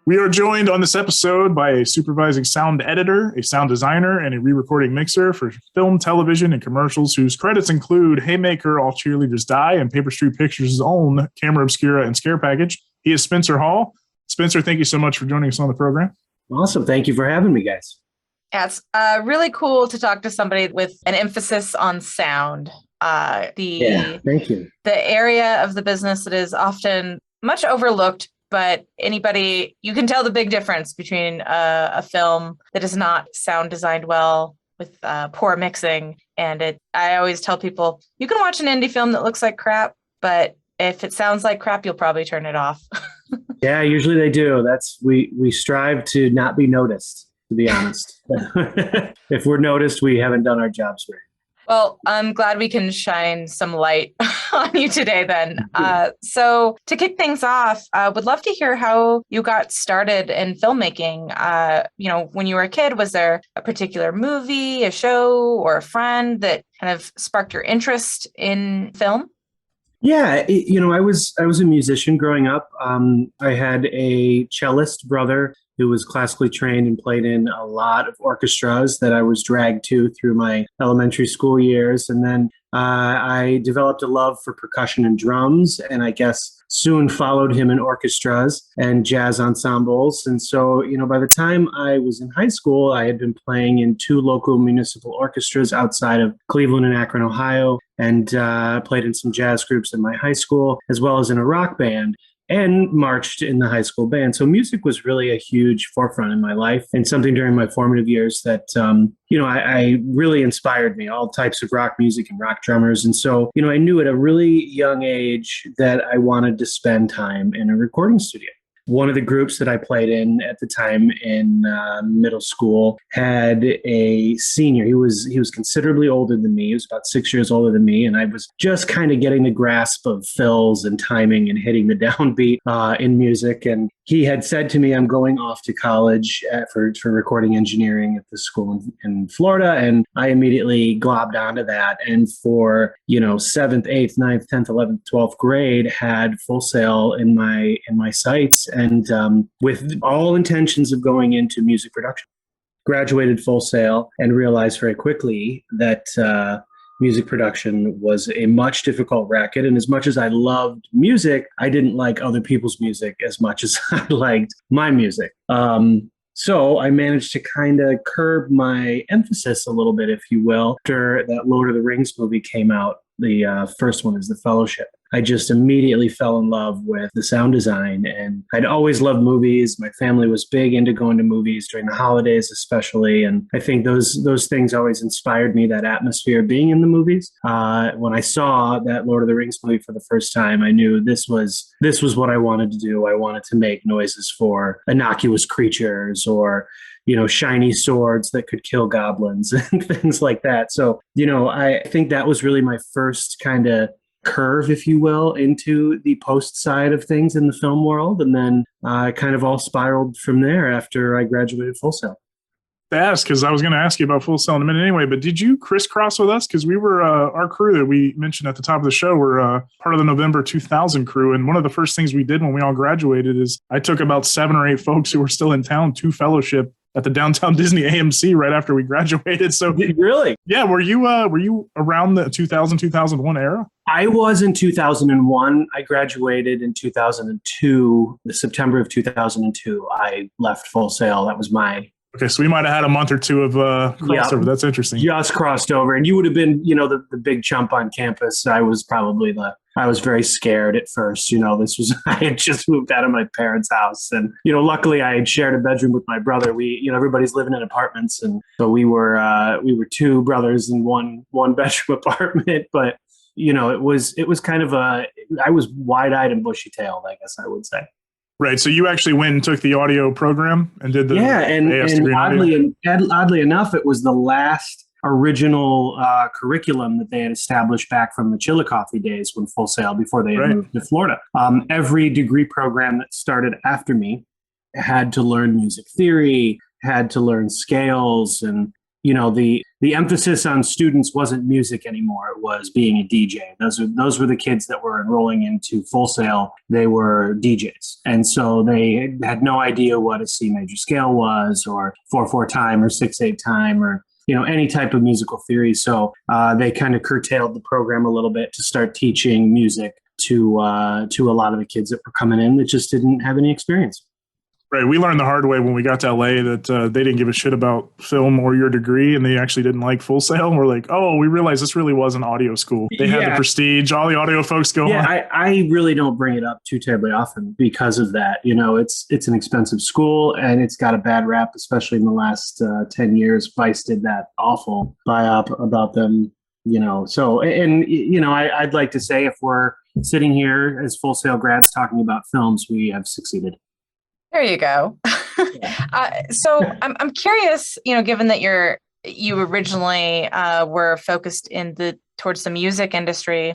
We are joined on this episode by a supervising sound editor, a sound designer, and a re-recording mixer for film, television, and commercials whose credits include Haymaker, All Cheerleaders Die, and Paper Street Pictures' own Camera Obscura and Scare Package. He is Spencer Hall. Spencer, thank you so much for joining us on the program. Awesome. Thank you for having me, guys. Yeah, it's really cool to talk to somebody with an emphasis on sound. Thank you. The area of the business that is often much overlooked, but you can tell the big difference between a film that is not sound designed well with poor mixing. And I always tell people, you can watch an indie film that looks like crap, but if it sounds like crap, you'll probably turn it off. Yeah, usually they do. We strive to not be noticed, to be honest. If we're noticed, we haven't done our jobs right. Well, I'm glad we can shine some light on you today then. So to kick things off, would love to hear how you got started in filmmaking. When you were a kid, was there a particular movie, a show, or a friend that kind of sparked your interest in film? Yeah, I was a musician growing up. I had a cellist brother who was classically trained and played in a lot of orchestras that I was dragged to through my elementary school years. And then I developed a love for percussion and drums, and I guess soon followed him in orchestras and jazz ensembles. And so, by the time I was in high school, I had been playing in 2 local municipal orchestras outside of Cleveland and Akron, Ohio, and played in some jazz groups in my high school, as well as in a rock band, and marched in the high school band. So music was really a huge forefront in my life, and something during my formative years that, I really inspired me, all types of rock music and rock drummers. And so, I knew at a really young age that I wanted to spend time in a recording studio. One of the groups that I played in at the time in middle school had a senior. He was considerably older than me. He was about 6 years older than me. And I was just kind of getting the grasp of fills and timing and hitting the downbeat in music. And he had said to me, I'm going off to college for recording engineering at the school in Florida. And I immediately globbed onto that. And for, 7th, 8th, 9th, 10th, 11th, 12th grade, had Full Sail in my sights. And with all intentions of going into music production. Graduated Full Sail and realized very quickly that music production was a much difficult racket. And as much as I loved music, I didn't like other people's music as much as I liked my music. So I managed to kind of curb my emphasis a little bit, if you will, after that Lord of the Rings movie came out. The first one is The Fellowship. I just immediately fell in love with the sound design, and I'd always loved movies. My family was big into going to movies during the holidays, especially. And I think those things always inspired me, that atmosphere being in the movies. When I saw that Lord of the Rings movie for the first time, I knew this was what I wanted to do. I wanted to make noises for innocuous creatures or shiny swords that could kill goblins and things like that. So, I think that was really my first kind of curve, if you will, into the post side of things in the film world. And then I kind of all spiraled from there after I graduated Full Sail. Because I was going to ask you about Full Sail in a minute anyway, but did you crisscross with us? Because we were, our crew that we mentioned at the top of the show were part of the November 2000 crew. And one of the first things we did when we all graduated is I took about 7 or 8 folks who were still in town to fellowship at the downtown Disney AMC right after we graduated. So really? Yeah. Were you around the 2001 era? I was in 2001. I graduated in 2002, the September of 2002. I left Full Sail. That was Okay, so we might have had a month or 2 of crossover. Yep. That's interesting. Just crossed over. And you would have been, the big chump on campus. I was very scared at first. I had just moved out of my parents' house. And, luckily I had shared a bedroom with my brother. Everybody's living in apartments. And so we were 2 brothers in one bedroom apartment. But, it was kind of I was wide-eyed and bushy-tailed, I guess I would say. Right. So you actually went and took the audio program and did the and oddly enough, it was the last original curriculum that they had established back from the Chillicothe days when Full Sail, before they had moved to Florida. Every degree program that started after me had to learn music theory, had to learn scales and the emphasis on students wasn't music anymore. It was being a DJ. Those were the kids that were enrolling into Full Sail. They were DJs. And so they had no idea what a C major scale was, or 4/4 time, or 6/8 time, or any type of musical theory. So they kind of curtailed the program a little bit to start teaching music to a lot of the kids that were coming in that just didn't have any experience. Right. We learned the hard way when we got to LA that they didn't give a shit about film or your degree, and they actually didn't like Full Sail. And we're like, oh, we realized this really was an audio school. They had the prestige. All the audio folks go on. I really don't bring it up too terribly often because of that. It's an expensive school, and it's got a bad rap, especially in the last 10 years. Vice did that awful buy-up about them, So, I'd like to say if we're sitting here as Full Sail grads talking about films, we have succeeded. There you go. So I'm curious, given that you originally were focused towards the music industry,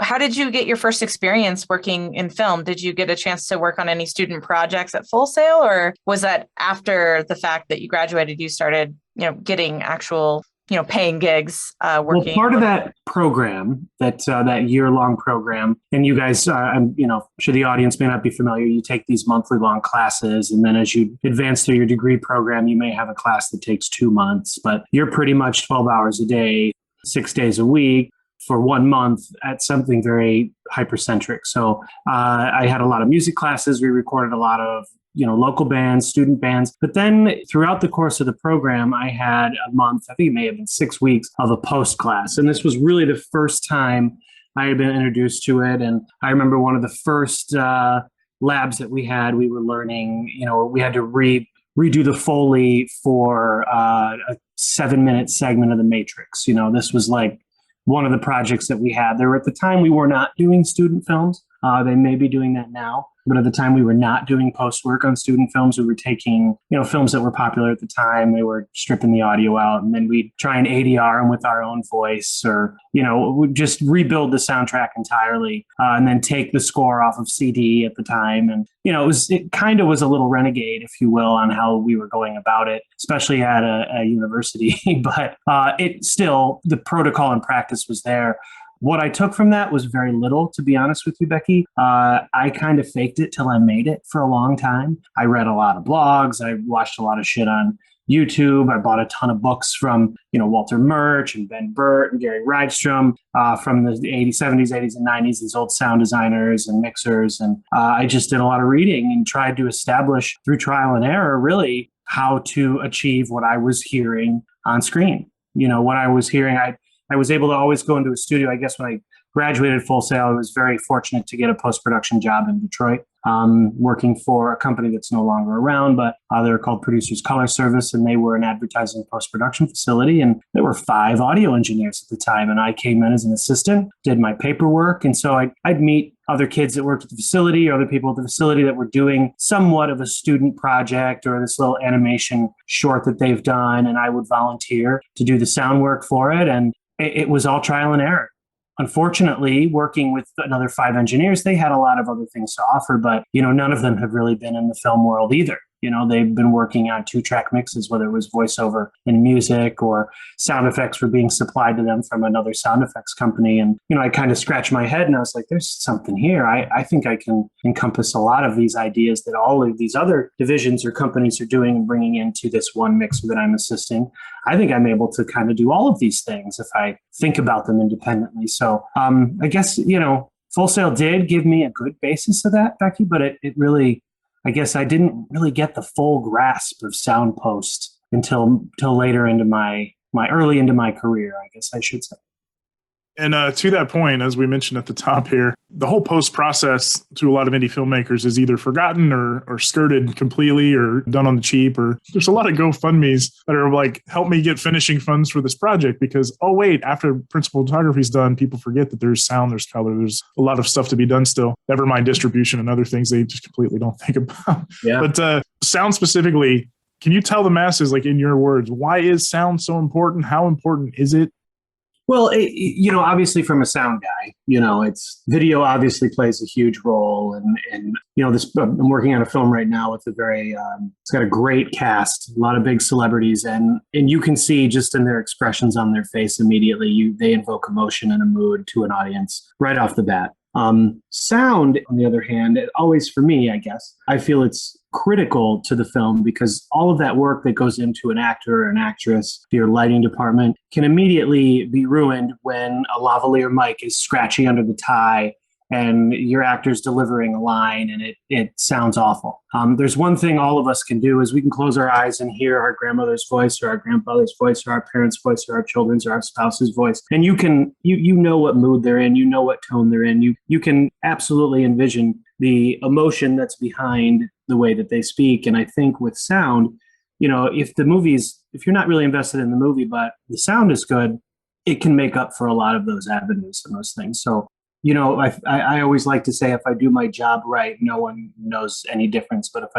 how did you get your first experience working in film? Did you get a chance to work on any student projects at Full Sail, or was that after the fact that you graduated, you started, getting actual paying gigs working? Well, part of that program, that year-long program, and you guys, I'm sure the audience may not be familiar, you take these monthly-long classes, and then as you advance through your degree program, you may have a class that takes 2 months, but you're pretty much 12 hours a day, 6 days a week, for 1 month at something very hypercentric. So I had a lot of music classes. We recorded a lot of local bands, student bands. But then throughout the course of the program, I had a month, I think it may have been 6 weeks, of a post class. And this was really the first time I had been introduced to it. And I remember one of the first labs that we had, we were learning, we had to redo the Foley for a 7-minute segment of The Matrix. This was like one of the projects that we had. At the time, we were not doing student films. They may be doing that now. But at the time, we were not doing post work on student films. We were taking, films that were popular at the time. They were stripping the audio out, and then we'd try and ADR them with our own voice, or, we'd just rebuild the soundtrack entirely, and then take the score off of CD at the time. And, it kind of was a little renegade, if you will, on how we were going about it, especially at a university. But it still, the protocol and practice was there. What I took from that was very little, to be honest with you, Becky. I kind of faked it till I made it for a long time. I read a lot of blogs. I watched a lot of shit on YouTube. I bought a ton of books from, Walter Murch and Ben Burt and Gary Rydstrom from the 80s, 70s, 80s, and 90s, these old sound designers and mixers. And I just did a lot of reading and tried to establish through trial and error, really, how to achieve what I was hearing on screen. What I was hearing, I was able to always go into a studio. I guess when I graduated Full Sail, I was very fortunate to get a post-production job in Detroit, working for a company that's no longer around, but they're called Producers Color Service, and they were an advertising post-production facility. And there were 5 audio engineers at the time, and I came in as an assistant, did my paperwork. And so I'd meet other kids that worked at the facility, or other people at the facility that were doing somewhat of a student project or this little animation short that they've done, and I would volunteer to do the sound work for it. And it was all trial and error. Unfortunately, working with another 5 engineers, they had a lot of other things to offer, but, none of them have really been in the film world either. They've been working on 2-track mixes, whether it was voiceover and music, or sound effects were being supplied to them from another sound effects company. And, I kind of scratched my head and I was like, there's something here. I think I can encompass a lot of these ideas that all of these other divisions or companies are doing and bringing into this one mixer that I'm assisting. I think I'm able to kind of do all of these things if I think about them independently. So I guess, Full Sail did give me a good basis of that, Becky, but it really, I guess I didn't really get the full grasp of sound post until later into my early into my career, I guess I should say. And to that point, as we mentioned at the top here, the whole post process to a lot of indie filmmakers is either forgotten or skirted completely or done on the cheap. Or there's a lot of GoFundMes that are like, help me get finishing funds for this project because, oh, wait, after principal photography is done, people forget that there's sound, there's color, there's a lot of stuff to be done still. Never mind distribution and other things they just completely don't think about. Yeah. But sound specifically, can you tell the masses, like in your words, why is sound so important? How important is it? Well, obviously from a sound guy, it's video obviously plays a huge role. And I'm working on a film right now with it's got a great cast, a lot of big celebrities. And you can see just in their expressions on their face immediately, they invoke emotion and a mood to an audience right off the bat. Sound, on the other hand, always for me, I guess, I feel it's critical to the film because all of that work that goes into an actor or an actress, your lighting department, can immediately be ruined when a lavalier mic is scratchy under the tie and your actor's delivering a line and it sounds awful. There's one thing all of us can do is we can close our eyes and hear our grandmother's voice or our grandfather's voice or our parents' voice or our children's or our spouse's voice. And you know what mood they're in, you know what tone they're in. You can absolutely envision the emotion that's behind the way that they speak. And I think with sound, if you're not really invested in the movie, but the sound is good, it can make up for a lot of those avenues and those things. So I always like to say if I do my job right, no one knows any difference. But if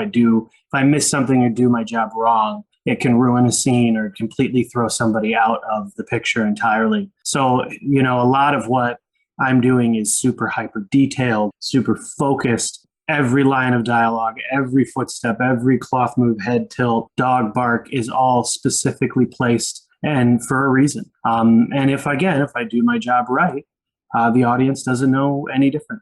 I miss something or do my job wrong, it can ruin a scene or completely throw somebody out of the picture entirely. So, a lot of what I'm doing is super hyper detailed, super focused. Every line of dialogue, every footstep, every cloth move, head tilt, dog bark is all specifically placed and for a reason. And if I do my job right, the audience doesn't know any different.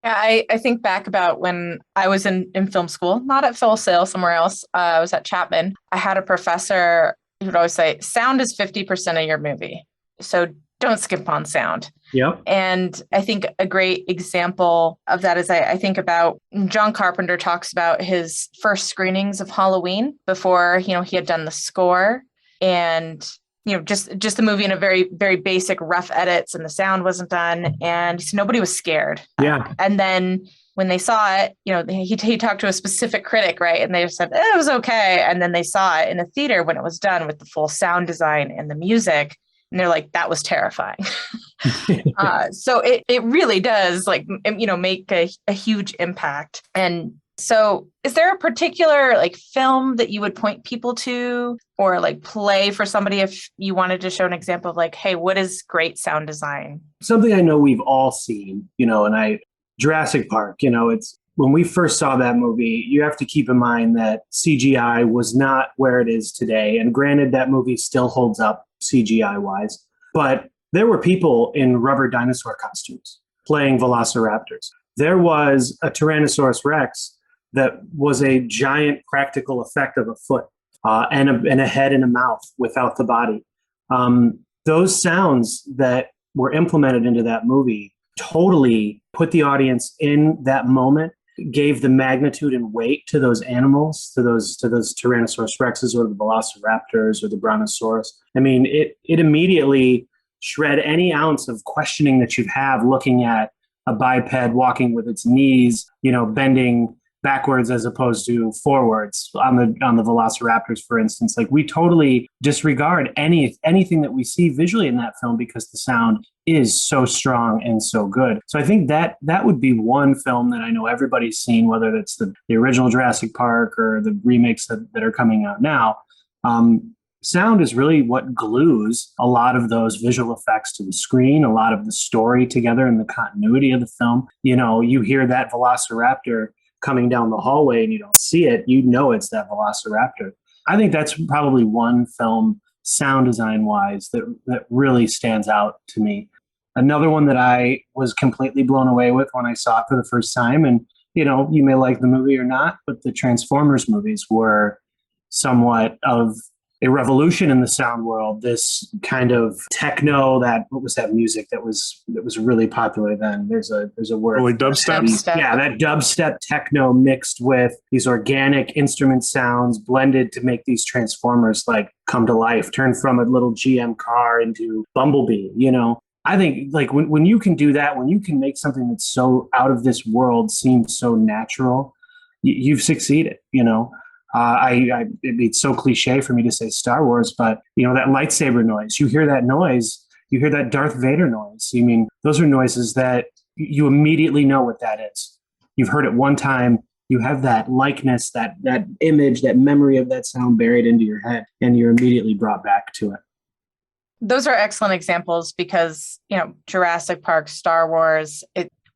Yeah, I think back about when I was in film school, not at Full Sail, somewhere else. I was at Chapman. I had a professor who would always say, sound is 50% of your movie. So don't skip on sound. Yep. And I think a great example of that is I think about John Carpenter talks about his first screenings of Halloween before, he had done the score and just the movie in a very, very basic rough edits and the sound wasn't done. And so nobody was scared. Yeah. And then when they saw it, he talked to a specific critic, right? And they said, it was okay. And then they saw it in the theater when it was done with the full sound design and the music. And they're like, that was terrifying. So it really does make a huge impact. And so is there a particular film that you would point people to or play for somebody if you wanted to show an example of hey, what is great sound design? Something I know we've all seen, Jurassic Park, it's when we first saw that movie, you have to keep in mind that CGI was not where it is today. And granted, that movie still holds up CGI wise, but there were people in rubber dinosaur costumes playing velociraptors. There was a Tyrannosaurus Rex that was a giant practical effect of a foot and a head and a mouth without the body. Those sounds that were implemented into that movie totally put the audience in that moment, gave the magnitude and weight to those animals, to those Tyrannosaurus Rexes or the Velociraptors or the Brontosaurus. I mean, it immediately shred any ounce of questioning that you have looking at a biped walking with its knees, bending backwards as opposed to forwards on the Velociraptors, for instance. We totally disregard anything that we see visually in that film because the sound is so strong and so good. So I think that would be one film that I know everybody's seen, whether that's the original Jurassic Park or the remakes that are coming out now. Sound is really what glues a lot of those visual effects to the screen, a lot of the story together and the continuity of the film. You hear that Velociraptor coming down the hallway and you don't see it, it's that Velociraptor. I think that's probably one film sound design wise that really stands out to me. Another one that I was completely blown away with when I saw it for the first time, and you may like the movie or not, but the Transformers movies were somewhat of a revolution in the sound world. This kind of techno, what was that music that was really popular then? There's a word. Like dubstep? Yeah, that dubstep techno mixed with these organic instrument sounds blended to make these Transformers come to life, turn from a little GM car into Bumblebee, I think when you can do that, when you can make something that's so out of this world seem so natural, you've succeeded, it's so cliche for me to say Star Wars, but that lightsaber noise, you hear that noise, you hear that Darth Vader noise. I mean, those are noises that you immediately know what that is. You've heard it one time, you have that likeness, that image, that memory of that sound buried into your head, and you're immediately brought back to it. Those are excellent examples because, Jurassic Park, Star Wars,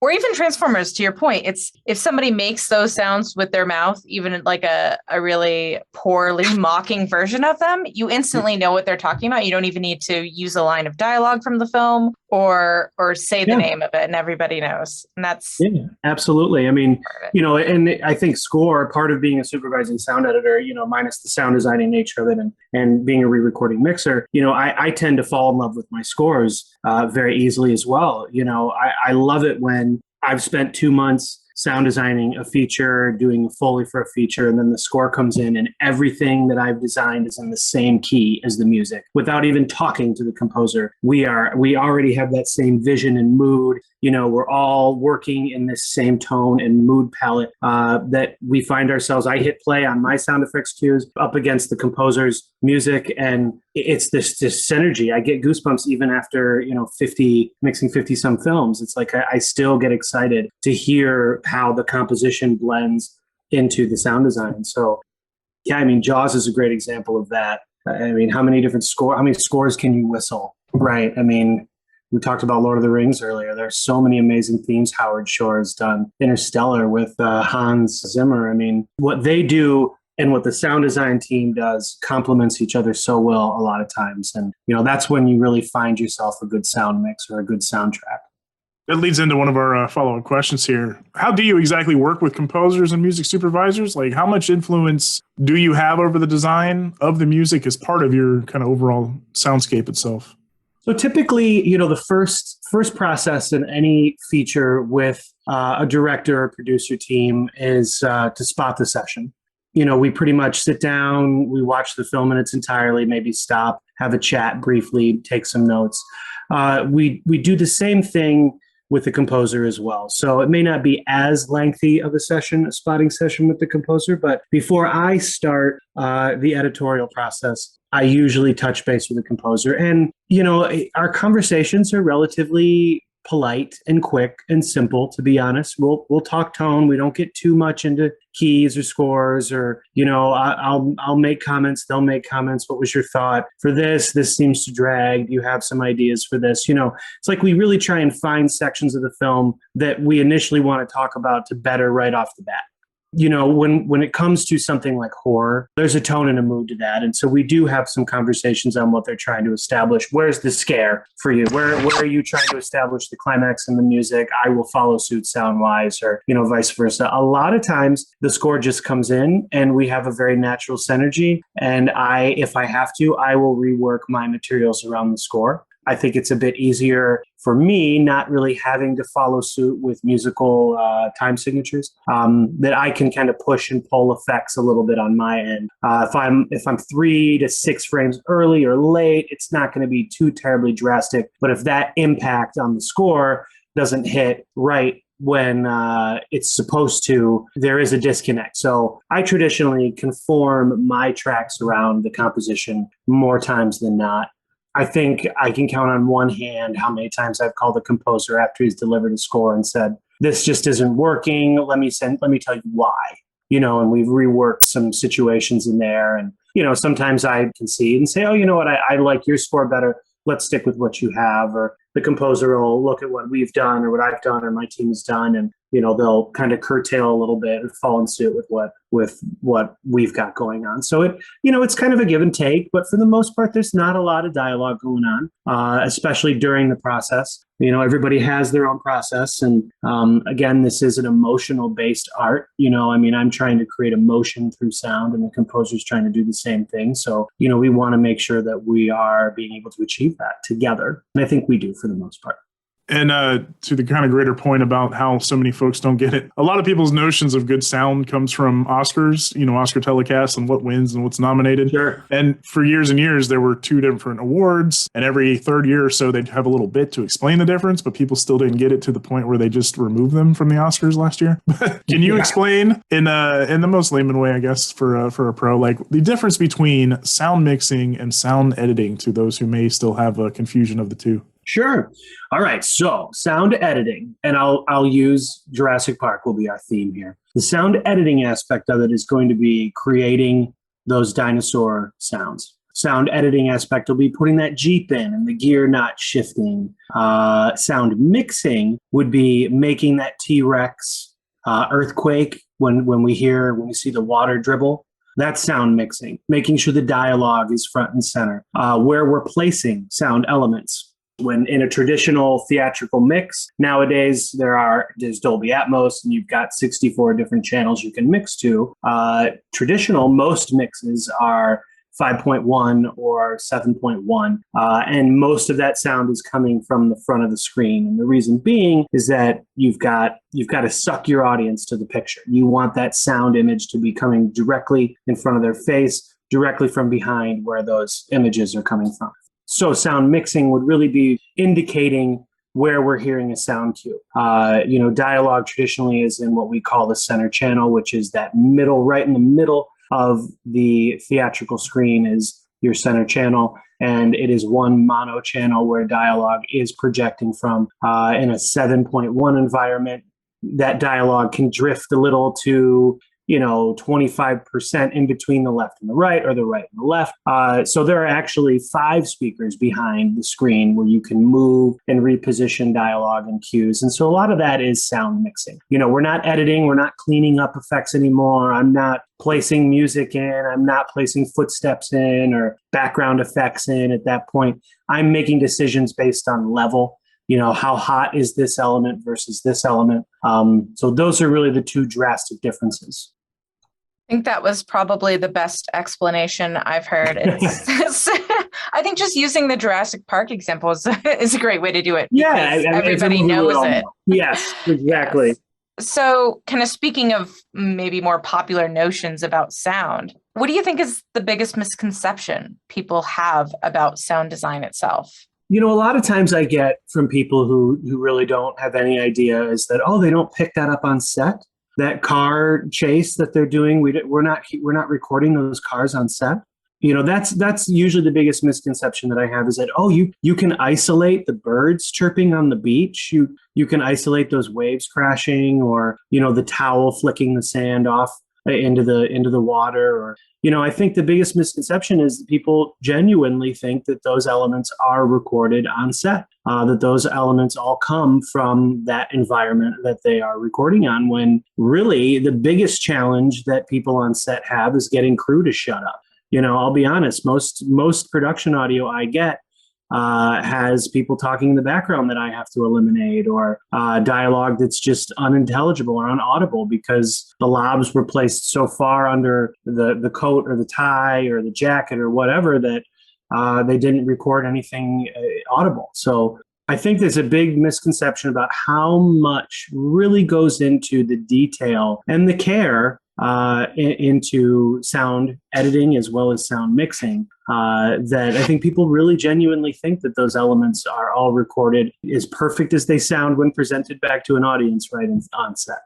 or even Transformers, to your point, it's if somebody makes those sounds with their mouth, even like a really poorly mocking version of them, you instantly know what they're talking about. You don't even need to use a line of dialogue from the film or say the name of it, and everybody knows. And that's absolutely. I mean, and I think score, part of being a supervising sound editor, minus the sound designing nature of it and being a re-recording mixer, I tend to fall in love with my scores very easily as well. I love it when I've spent 2 months sound designing a feature, doing a Foley for a feature, and then the score comes in and everything that I've designed is in the same key as the music without even talking to the composer. We already have that same vision and mood. We're all working in this same tone and mood palette that we find ourselves. I hit play on my sound effects cues up against the composer's music, and it's this synergy. I get goosebumps even after, mixing 50 some films. It's like I still get excited to hear how the composition blends into the sound design. So, Jaws is a great example of that. I mean, how many scores can you whistle, right? I mean, we talked about Lord of the Rings earlier. There's so many amazing themes Howard Shore has done. Interstellar with Hans Zimmer. I mean, what they do and what the sound design team does complements each other so well a lot of times. And, that's when you really find yourself a good sound mix or a good soundtrack. That leads into one of our follow-up questions here. How do you exactly work with composers and music supervisors? Like, how much influence do you have over the design of the music as part of your kind of overall soundscape itself? So typically, the first process in any feature with a director or producer team is to spot the session. We pretty much sit down, we watch the film in its entirety, maybe stop, have a chat briefly, take some notes. We do the same thing with the composer as well. So it may not be as lengthy of a spotting session with the composer, but before I start the editorial process, I usually touch base with the composer. And, our conversations are relatively polite and quick and simple, to be honest. We'll talk tone. We don't get too much into keys or scores or, I'll make comments. They'll make comments. What was your thought for this? This seems to drag. Do you have some ideas for this? It's like we really try and find sections of the film that we initially want to talk about to better right off the bat. When it comes to something like horror, there's a tone and a mood to that. And so we do have some conversations on what they're trying to establish. Where's the scare for you? Where are you trying to establish the climax in the music? I will follow suit sound-wise or, vice versa. A lot of times the score just comes in and we have a very natural synergy. And if I have to, I will rework my materials around the score. I think it's a bit easier for me, not really having to follow suit with musical time signatures, that I can kind of push and pull effects a little bit on my end. If I'm 3 to 6 frames early or late, it's not going to be too terribly drastic. But if that impact on the score doesn't hit right when it's supposed to, there is a disconnect. So I traditionally conform my tracks around the composition more times than not. I think I can count on one hand how many times I've called the composer after he's delivered a score and said, this just isn't working. Let me tell you why, and we've reworked some situations in there. And, sometimes I concede and say, oh, you know what? I like your score better. Let's stick with what you have. Or the composer will look at what we've done or what I've done or my team's done. And, they'll kind of curtail a little bit and fall in suit with what we've got going on. So it's kind of a give and take, but for the most part, there's not a lot of dialogue going on, especially during the process. Everybody has their own process. And again, this is an emotional based art. I'm trying to create emotion through sound and the composer's trying to do the same thing. So, we want to make sure that we are being able to achieve that together. And I think we do for the most part. And to the kind of greater point about how so many folks don't get it, a lot of people's notions of good sound comes from Oscars, Oscar telecasts and what wins and what's nominated. Sure. And for years and years, there were 2 different awards. And every third year or so, they'd have a little bit to explain the difference, but people still didn't get it to the point where they just removed them from the Oscars last year. Can you explain in the most layman way, I guess, for a pro, like the difference between sound mixing and sound editing to those who may still have a confusion of the two? Sure. All right. So sound editing, and I'll use Jurassic Park will be our theme here. The sound editing aspect of it is going to be creating those dinosaur sounds. sound editing aspect will be putting that Jeep in and the gear not shifting. Sound mixing would be making that T-Rex earthquake when we see the water dribble. That's sound mixing, making sure the dialogue is front and center, where we're placing sound elements. When in a traditional theatrical mix, nowadays there's Dolby Atmos and you've got 64 different channels you can mix to. Most mixes are 5.1 or 7.1, and most of that sound is coming from the front of the screen. And the reason being is that you've got to suck your audience to the picture. You want that sound image to be coming directly in front of their face, directly from behind where those images are coming from. So sound mixing would really be indicating where we're hearing a sound cue. Dialogue traditionally is in what we call the center channel, which is that middle, right in the middle of the theatrical screen is your center channel. And it is one mono channel where dialogue is projecting from. In a 7.1 environment, that dialogue can drift a little to 25% in between the left and the right, or the right and the left. So there are actually 5 speakers behind the screen where you can move and reposition dialogue and cues. And so a lot of that is sound mixing. We're not editing, we're not cleaning up effects anymore. I'm not placing music in, I'm not placing footsteps in or background effects in at that point. I'm making decisions based on level. How hot is this element versus this element? So those are really the 2 drastic differences. I think that was probably the best explanation I've heard. I think just using the Jurassic Park example is a great way to do it. Yeah, everybody knows it. Yes, exactly. Yes. So kind of speaking of maybe more popular notions about sound, what do you think is the biggest misconception people have about sound design itself? A lot of times I get from people who really don't have any idea is that, they don't pick that up on set. That car chase that they're doing, we're not recording those cars on set. That's usually the biggest misconception that I have is that, you can isolate the birds chirping on the beach. You can isolate those waves crashing, or, the towel flicking the sand off into the water. Or, I think the biggest misconception is that people genuinely think that those elements are recorded on set, that those elements all come from that environment that they are recording on, when really the biggest challenge that people on set have is getting crew to shut up. I'll be honest, most production audio I get has people talking in the background that I have to eliminate, or dialogue that's just unintelligible or unaudible because the lobs were placed so far under the coat or the tie or the jacket or whatever that they didn't record anything audible. So I think there's a big misconception about how much really goes into the detail and the care into sound editing as well as sound mixing, that I think people really genuinely think that those elements are all recorded as perfect as they sound when presented back to an audience right on set.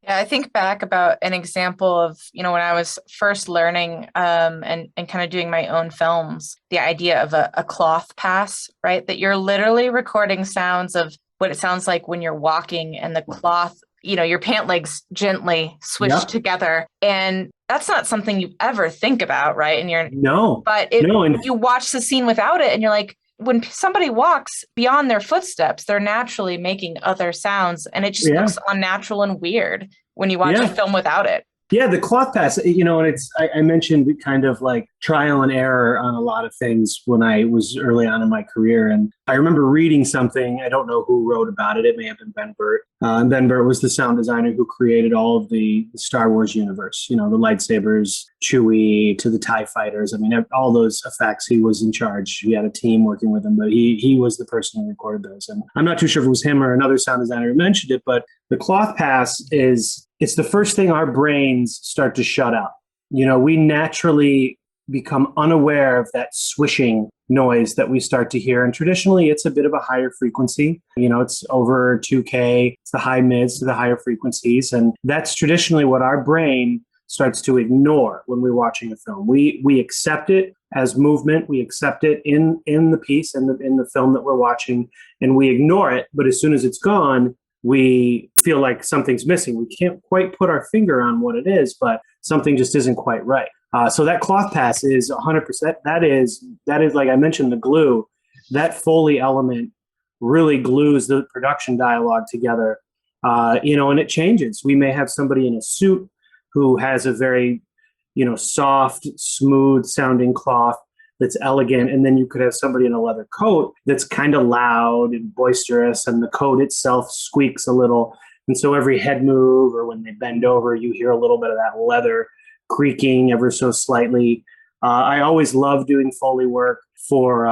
Yeah, I think back about an example of, when I was first learning and kind of doing my own films, the idea of a cloth pass, right? That you're literally recording sounds of what it sounds like when you're walking and the cloth, your pant legs gently swish together. And that's not something you ever think about, right? And you watch the scene without it and you're like, when somebody walks beyond their footsteps, they're naturally making other sounds. And it just looks unnatural and weird when you watch a film without it. Yeah, the cloth pass, and I mentioned kind of like trial and error on a lot of things when I was early on in my career. And I remember reading something, I don't know who wrote about it. It may have been Ben Burtt. Ben Burtt was the sound designer who created all of the Star Wars universe, the lightsabers, Chewie to the TIE fighters. I mean, all those effects, he was in charge. He had a team working with him, but he was the person who recorded those. And I'm not too sure if it was him or another sound designer who mentioned it, but the cloth pass it's the first thing our brains start to shut up. We naturally become unaware of that swishing noise that we start to hear. And traditionally, it's a bit of a higher frequency. It's over 2K, it's the high mids to the higher frequencies. And that's traditionally what our brain starts to ignore when we're watching a film. We accept it as movement. We accept it in the piece, in the film that we're watching, and we ignore it. But as soon as it's gone, we feel like something's missing. We can't quite put our finger on what it is, but something just isn't quite right. So that cloth pass is 100%. That is like I mentioned, the glue. That Foley element really glues the production dialogue together. And it changes. We may have somebody in a suit who has a very, soft, smooth sounding cloth that's elegant. And then you could have somebody in a leather coat that's kind of loud and boisterous, and the coat itself squeaks a little. And so every head move or when they bend over, you hear a little bit of that leather creaking ever so slightly. I always love doing Foley work for,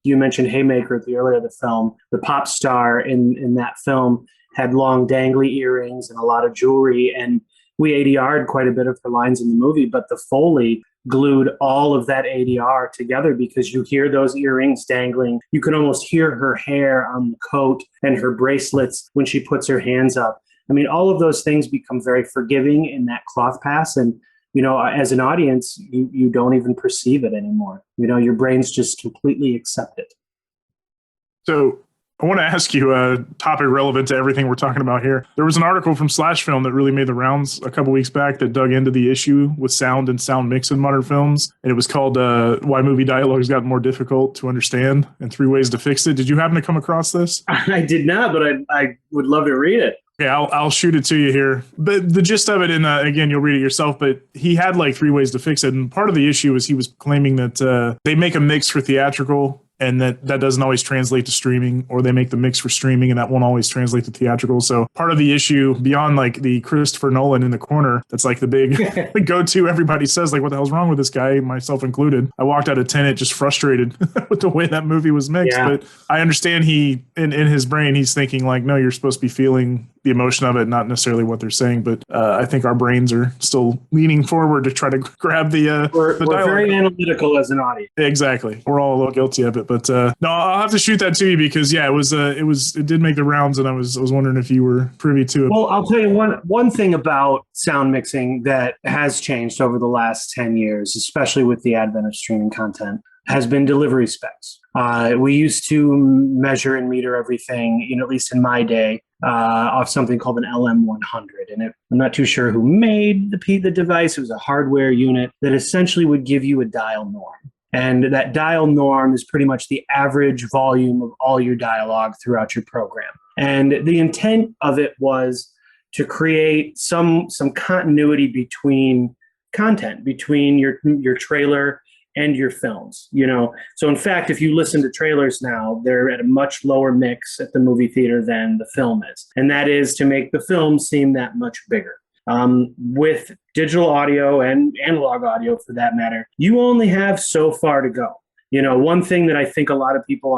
you mentioned Haymaker at the earlier of the film. The pop star in that film had long dangly earrings and a lot of jewelry. And we ADR'd quite a bit of her lines in the movie, but the Foley glued all of that ADR together because you hear those earrings dangling. You can almost hear her hair on the coat and her bracelets when she puts her hands up. I mean, all of those things become very forgiving in that cloth pass. And, as an audience, you don't even perceive it anymore. Your brains just completely accept it. So I want to ask you a topic relevant to everything we're talking about here. There was an article from Slash Film that really made the rounds a couple weeks back that dug into the issue with sound and sound mix in modern films. And it was called Why Movie Dialogue Has Gotten More Difficult to Understand and 3 Ways to Fix It. Did you happen to come across this? I did not, but I would love to read it. Yeah, I'll shoot it to you here. But the gist of it, and again, you'll read it yourself, but he had like 3 ways to fix it. And part of the issue is he was claiming that they make a mix for theatrical and that doesn't always translate to streaming, or they make the mix for streaming and that won't always translate to theatrical. So part of the issue beyond like the Christopher Nolan in the corner, that's like the big the go-to everybody says, like, what the hell's wrong with this guy, myself included. I walked out of Tenet just frustrated with the way that movie was mixed. Yeah. But I understand he, in his brain, he's thinking like, no, you're supposed to be feeling the emotion of it, not necessarily what they're saying. But I think our brains are still leaning forward to try to grab the we're very analytical as an audience. Exactly. We're all a little guilty of it. But no, I'll have to shoot that to you because it did make the rounds, and I was wondering if you were privy to it. Well, I'll tell you one thing about sound mixing that has changed over the last 10 years, especially with the advent of streaming content, has been delivery specs. We used to measure and meter everything, at least in my day, off something called an LM100. And I'm not too sure who made the device. It was a hardware unit that essentially would give you a dial norm. And that dial norm is pretty much the average volume of all your dialogue throughout your program. And the intent of it was to create some continuity between content, between your trailer and your films, So in fact, if you listen to trailers now, they're at a much lower mix at the movie theater than the film is. And that is to make the film seem that much bigger. With digital audio and analog audio for that matter, you only have so far to go. One thing that I think a lot of people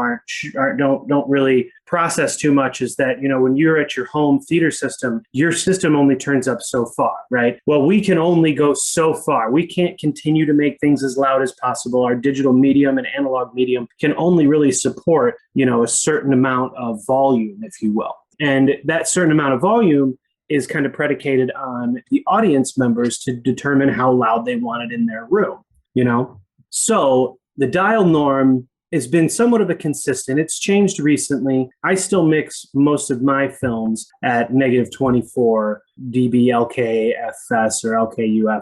don't really process too much is that, when you're at your home theater system, your system only turns up so far, right? Well, we can only go so far. We can't continue to make things as loud as possible. Our digital medium and analog medium can only really support, a certain amount of volume, if you will. And that certain amount of volume is kind of predicated on the audience members to determine how loud they want it in their room, So the dial norm has been somewhat of a consistent. It's changed recently. I still mix most of my films at negative 24 dB LKFS or LKUF.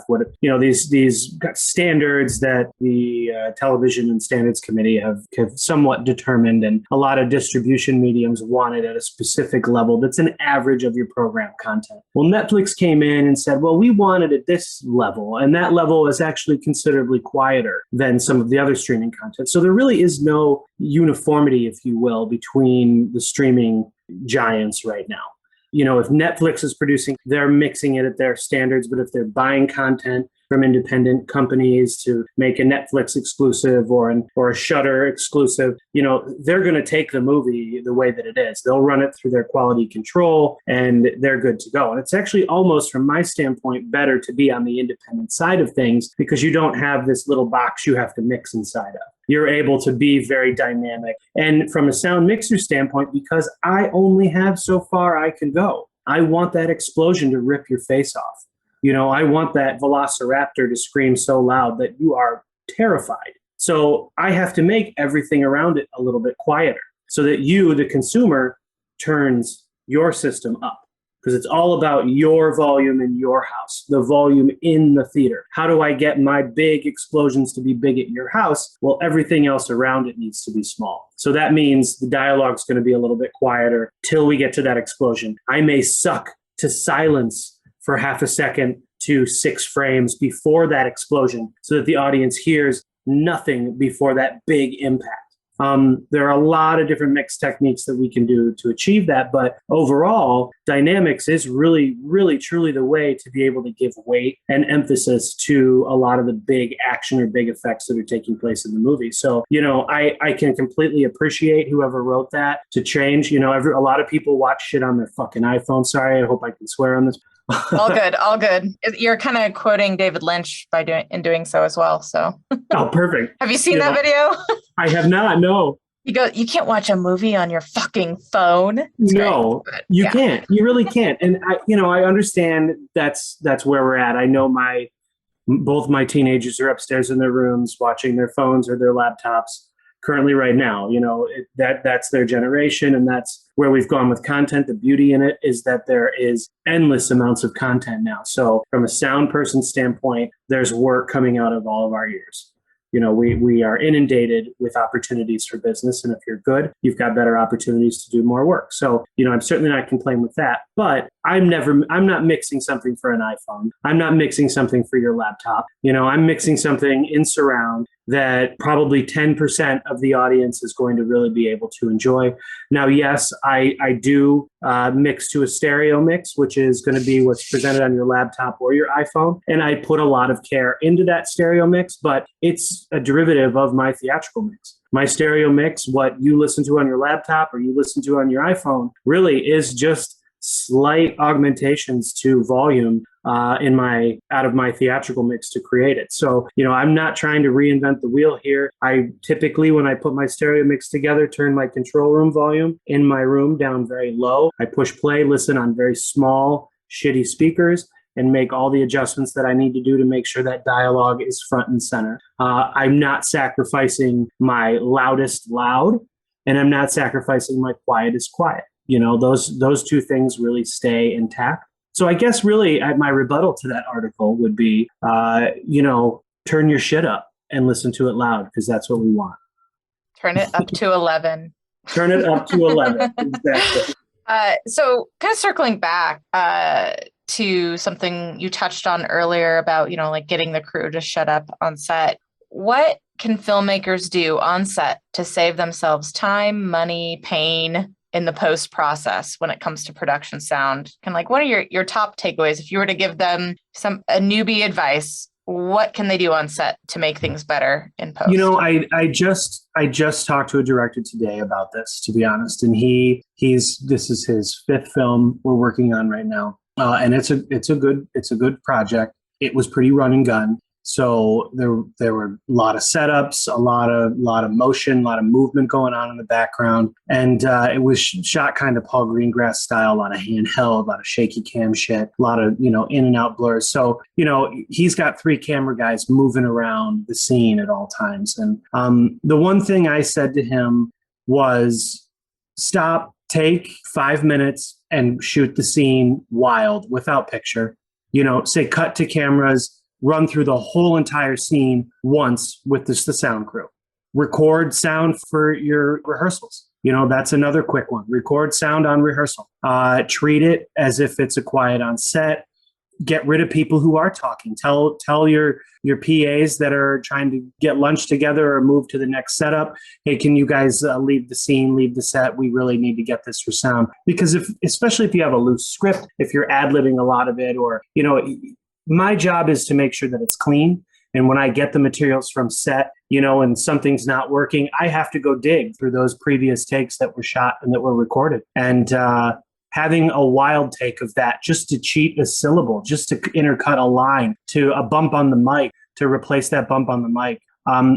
These standards that the Television and Standards Committee have somewhat determined, and a lot of distribution mediums want it at a specific level that's an average of your program content. Well, Netflix came in and said, well, we want it at this level, and that level is actually considerably quieter than some of the other streaming content. So there really is no uniformity, if you will, between the streaming giants right now. If Netflix is producing, they're mixing it at their standards, but if they're buying content from independent companies to make a Netflix exclusive or a Shudder exclusive, they're going to take the movie the way that it is. They'll run it through their quality control and they're good to go. And it's actually almost, from my standpoint, better to be on the independent side of things because you don't have this little box you have to mix inside of. You're able to be very dynamic. And from a sound mixer standpoint, because I only have so far I can go, I want that explosion to rip your face off. I want that velociraptor to scream so loud that you are terrified. So I have to make everything around it a little bit quieter so that you, the consumer, turns your system up. because it's all about your volume in your house, the volume in the theater. How do I get my big explosions to be big at your house? Well, everything else around it needs to be small. So that means the dialogue's going to be a little bit quieter till we get to that explosion. I may suck to silence for half a second to 6 frames before that explosion so that the audience hears nothing before that big impact. There are a lot of different mix techniques that we can do to achieve that, but overall, dynamics is really, really, truly the way to be able to give weight and emphasis to a lot of the big action or big effects that are taking place in the movie. So, I can completely appreciate whoever wrote that to change. A lot of people watch shit on their fucking iPhone. Sorry, I hope I can swear on this. All good, all good. You're kind of quoting David Lynch by doing so as well. So, oh, perfect. Have you seen that video? I have not. No. You can't watch a movie on your fucking phone. No, you can't. You really can't. And I understand that's where we're at. I know both my teenagers are upstairs in their rooms watching their phones or their laptops currently right now. That's their generation, and that's where we've gone with content. The beauty in it is that there is endless amounts of content now. So from a sound person standpoint, there's work coming out of all of our ears. We are inundated with opportunities for business. And if you're good, you've got better opportunities to do more work. So, I'm certainly not complaining with that, but I'm not mixing something for an iPhone. I'm not mixing something for your laptop. I'm mixing something in surround that probably 10% of the audience is going to really be able to enjoy. Now, yes, I do mix to a stereo mix, which is going to be what's presented on your laptop or your iPhone. And I put a lot of care into that stereo mix, but it's a derivative of my theatrical mix. My stereo mix, what you listen to on your laptop or you listen to on your iPhone, really is just slight augmentations to volume out of my theatrical mix to create it. So, I'm not trying to reinvent the wheel here. I typically, when I put my stereo mix together, turn my control room volume in my room down very low. I push play, listen on very small, shitty speakers, and make all the adjustments that I need to do to make sure that dialogue is front and center. I'm not sacrificing my loudest loud, and I'm not sacrificing my quietest quiet. Those two things really stay intact. So I guess really my rebuttal to that article would be, turn your shit up and listen to it loud, because that's what we want. Turn it up to 11. Turn it up to 11. Exactly. So kind of circling back to something you touched on earlier about, like getting the crew to shut up on set. What can filmmakers do on set to save themselves time, money, pain in the post process when it comes to production sound? And what are your top takeaways? If you were to give them a newbie advice, what can they do on set to make things better in post? I just talked to a director today about this, to be honest, and this is his 5th film we're working on right now, and it's a good project. It was pretty run and gun. So there were a lot of setups, a lot of motion, a lot of movement going on in the background. And it was shot kind of Paul Greengrass style, a lot of handheld, a lot of shaky cam shit, a lot of, in and out blurs. So, he's got 3 camera guys moving around the scene at all times. And the one thing I said to him was, stop, take 5 minutes and shoot the scene wild without picture. Say cut to cameras, run through the whole entire scene once with just the sound crew. Record sound for your rehearsals. That's another quick one. Record sound on rehearsal. Treat it as if it's a quiet on set. Get rid of people who are talking. Tell your PAs that are trying to get lunch together or move to the next setup, hey, can you guys leave the scene, leave the set? We really need to get this for sound. Because especially if you have a loose script, if you're ad-libbing a lot of it, or, my job is to make sure that it's clean. And when I get the materials from set, and something's not working, I have to go dig through those previous takes that were shot and that were recorded. And having a wild take of that, just to cheat a syllable, just to intercut a line, to a bump on the mic, to replace that bump on the mic.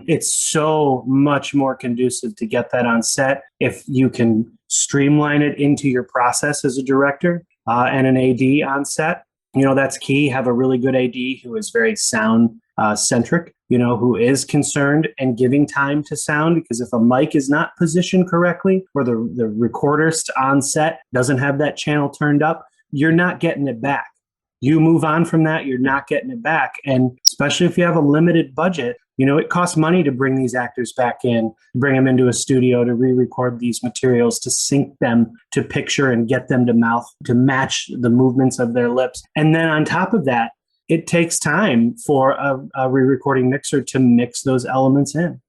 It's so much more conducive to get that on set if you can streamline it into your process as a director and an AD on set. That's key. Have a really good AD who is very sound centric, who is concerned and giving time to sound, because if a mic is not positioned correctly or the recordist on set doesn't have that channel turned up, you're not getting it back. You move on from that, you're not getting it back. And especially if you have a limited budget, it costs money to bring these actors back in, bring them into a studio to re-record these materials, to sync them to picture and get them to mouth to match the movements of their lips. And then on top of that, it takes time for a re-recording mixer to mix those elements in.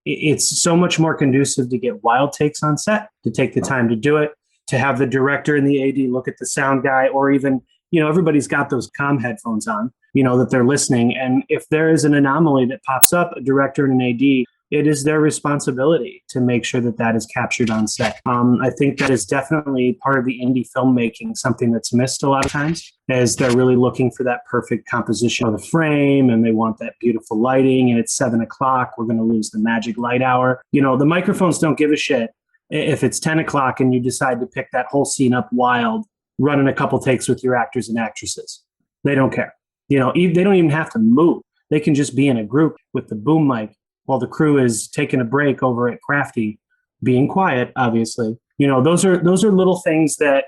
It's so much more conducive to get wild takes on set, to take the time to do it, to have the director and the AD look at the sound guy, or even, everybody's got those comm headphones on, that they're listening. And if there is an anomaly that pops up, a director and an AD, it is their responsibility to make sure that that is captured on set. I think that is definitely part of the indie filmmaking, something that's missed a lot of times, as they're really looking for that perfect composition of the frame, and they want that beautiful lighting, and it's 7:00, we're going to lose the magic light hour. The microphones don't give a shit if it's 10:00 and you decide to pick that whole scene up wild, running a couple takes with your actors and actresses. They don't care. They don't even have to move. They can just be in a group with the boom mic while the crew is taking a break over at Crafty, being quiet, obviously. Those are little things that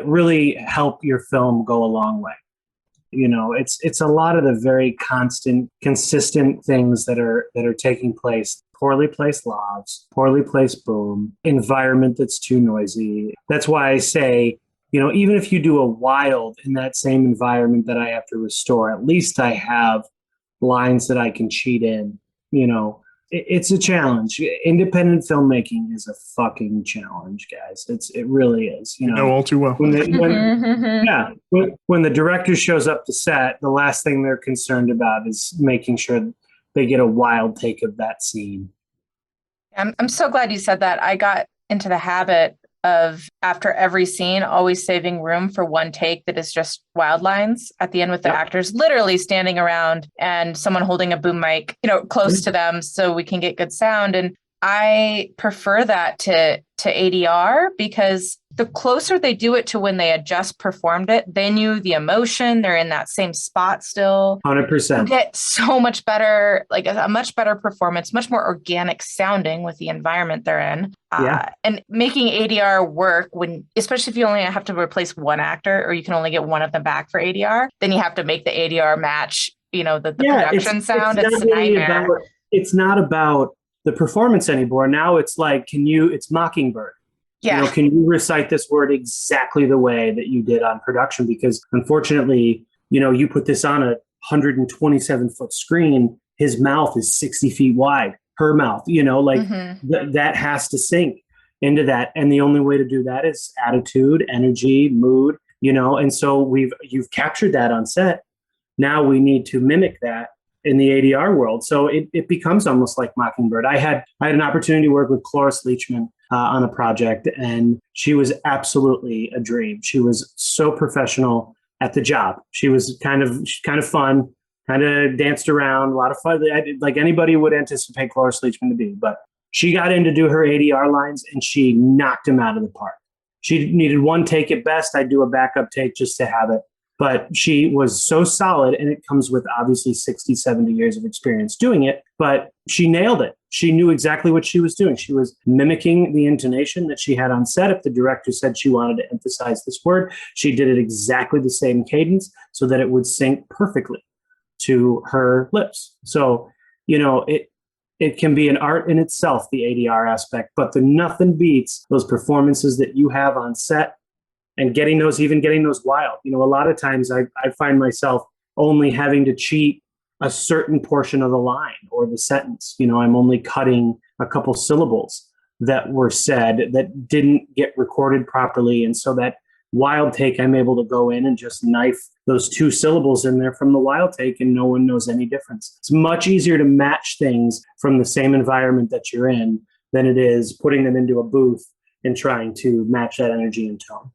really help your film go a long way. It's a lot of the very consistent things that are taking place. Poorly placed lavs, poorly placed boom, environment that's too noisy. That's why I say, even if you do a wild in that same environment that I have to restore, at least I have lines that I can cheat in. It's a challenge. Independent filmmaking is a fucking challenge, guys. It really is. All too well. When the director shows up to set, the last thing they're concerned about is making sure they get a wild take of that scene. I'm so glad you said that. I got into the habit of, after every scene, always saving room for one take that is just wild lines at the end, with the actors literally standing around and someone holding a boom mic, close to them, so we can get good sound. And I prefer that to ADR, because the closer they do it to when they had just performed it, they knew the emotion, they're in that same spot still. 100%. You get so much better, like a much better performance, much more organic sounding with the environment they're in. And making ADR work, especially if you only have to replace one actor, or you can only get one of them back for ADR, then you have to make the ADR match, the production sound. It's a nightmare. It's not about the performance anymore. Now it's like, it's Mockingbird. Yeah. Can you recite this word exactly the way that you did on production? Because unfortunately, you put this on a 127-foot screen, his mouth is 60 feet wide, her mouth, that has to sink into that. And the only way to do that is attitude, energy, mood, and so you've captured that on set. Now we need to mimic that in the ADR world. So it becomes almost like Mockingbird. I had an opportunity to work with Cloris Leachman on a project, and she was absolutely a dream. She was so professional at the job. She was kind of fun, kind of danced around, a lot of fun, like anybody would anticipate Cloris Leachman to be. But she got in to do her ADR lines, and she knocked him out of the park. She needed one take at best. I'd do a backup take just to have it. But she was so solid, and it comes with obviously 60, 70 years of experience doing it, but she nailed it. She knew exactly what she was doing. She was mimicking the intonation that she had on set. If the director said she wanted to emphasize this word, she did it exactly the same cadence so that it would sync perfectly to her lips. So, it can be an art in itself, the ADR aspect, but nothing beats those performances that you have on set. And getting those wild. A lot of times I find myself only having to cheat a certain portion of the line or the sentence. I'm only cutting a couple syllables that were said that didn't get recorded properly. And so that wild take, I'm able to go in and just knife those two syllables in there from the wild take, and no one knows any difference. It's much easier to match things from the same environment that you're in than it is putting them into a booth and trying to match that energy and tone.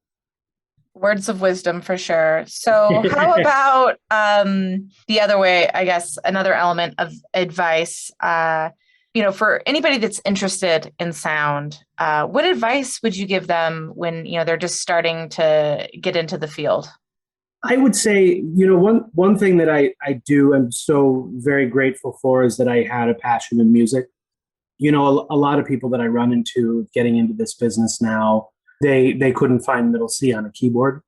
Words of wisdom for sure. So how about the other way, I guess, another element of advice, for anybody that's interested in sound, what advice would you give them when, they're just starting to get into the field? I would say, one thing that I do, I'm so very grateful for, is that I had a passion in music. A lot of people that I run into getting into this business now, they couldn't find middle C on a keyboard.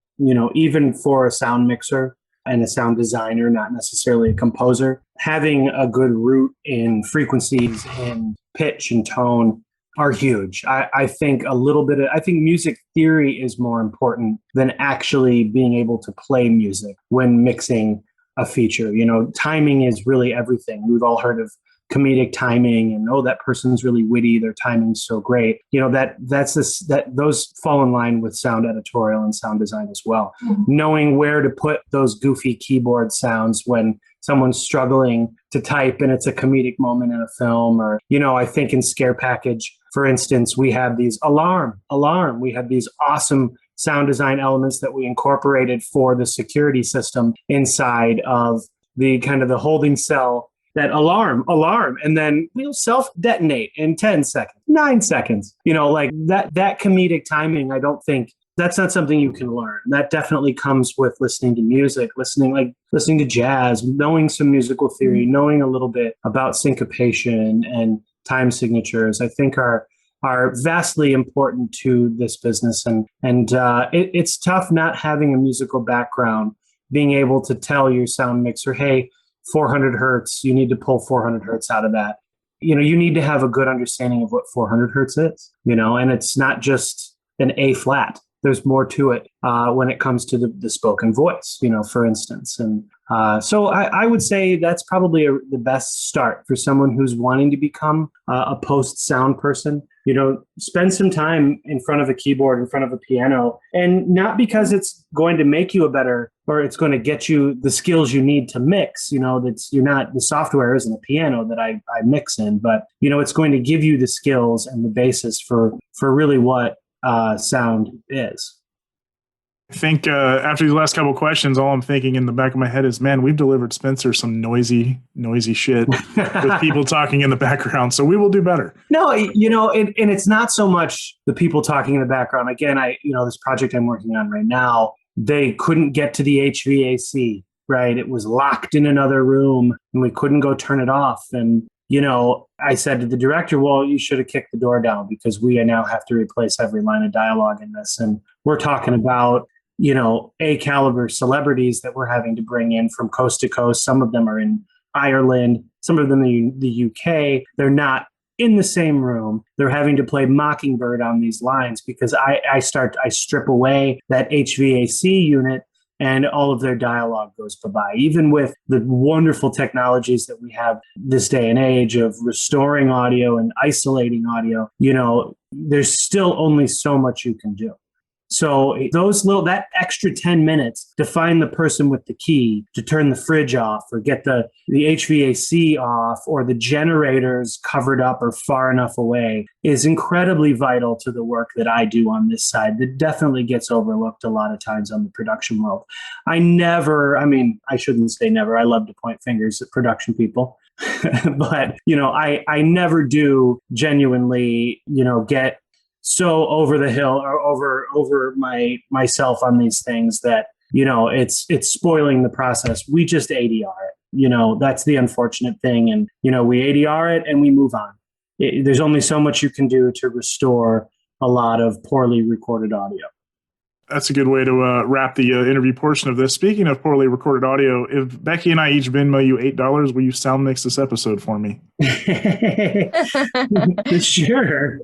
even for a sound mixer and a sound designer, not necessarily a composer, having a good root in frequencies and pitch and tone are huge. I think I think music theory is more important than actually being able to play music when mixing a feature. Timing is really everything. We've all heard of comedic timing and, oh, that person's really witty, their timing's so great. Those fall in line with sound editorial and sound design as well. Mm-hmm. Knowing where to put those goofy keyboard sounds when someone's struggling to type and it's a comedic moment in a film, or, I think in Scare Package, for instance, we have these alarm. We have these awesome sound design elements that we incorporated for the security system inside of the kind of the holding cell. That alarm, and then we'll self-detonate in 10 seconds, 9 seconds. Like that comedic timing, I don't think that's not something you can learn. That definitely comes with listening to music, listening to jazz, knowing some musical theory, knowing a little bit about syncopation and time signatures, I think are vastly important to this business. And it's tough not having a musical background, being able to tell your sound mixer, hey, 400 hertz, you need to pull 400 hertz out of that. You need to have a good understanding of what 400 hertz is, and it's not just an A flat. There's more to it when it comes to the spoken voice, for instance. And so I would say that's probably the best start for someone who's wanting to become a post-sound person. Spend some time in front of a keyboard, in front of a piano, and not because it's going to make you a better, or it's going to get you the skills you need to mix. The software isn't a piano that I mix in, but it's going to give you the skills and the basis for really what sound is. I think after these last couple of questions, all I'm thinking in the back of my head is, man, we've delivered Spencer some noisy shit with people talking in the background. So we will do better. No, and it's not so much the people talking in the background. Again, this project I'm working on right now, they couldn't get to the HVAC, right? It was locked in another room and we couldn't go turn it off. And I said to the director, well, you should have kicked the door down because we now have to replace every line of dialogue in this. And we're talking about, A-caliber celebrities that we're having to bring in from coast to coast. Some of them are in Ireland, some of them in the UK. They're not in the same room. They're having to play Mockingbird on these lines because I strip away that HVAC unit and all of their dialogue goes bye-bye. Even with the wonderful technologies that we have this day and age of restoring audio and isolating audio, there's still only so much you can do. So that extra 10 minutes to find the person with the key to turn the fridge off or get the HVAC off or the generators covered up or far enough away is incredibly vital to the work that I do on this side. That definitely gets overlooked a lot of times on the production world. I shouldn't say never. I love to point fingers at production people. But, I never do genuinely, get so over the hill or over myself on these things that, it's spoiling the process. We just ADR it, that's the unfortunate thing. And, we ADR it and we move on. There's only so much you can do to restore a lot of poorly recorded audio. That's a good way to wrap the interview portion of this. Speaking of poorly recorded audio, if Becky and I each Venmo you $8, will you sound mix this episode for me? Sure.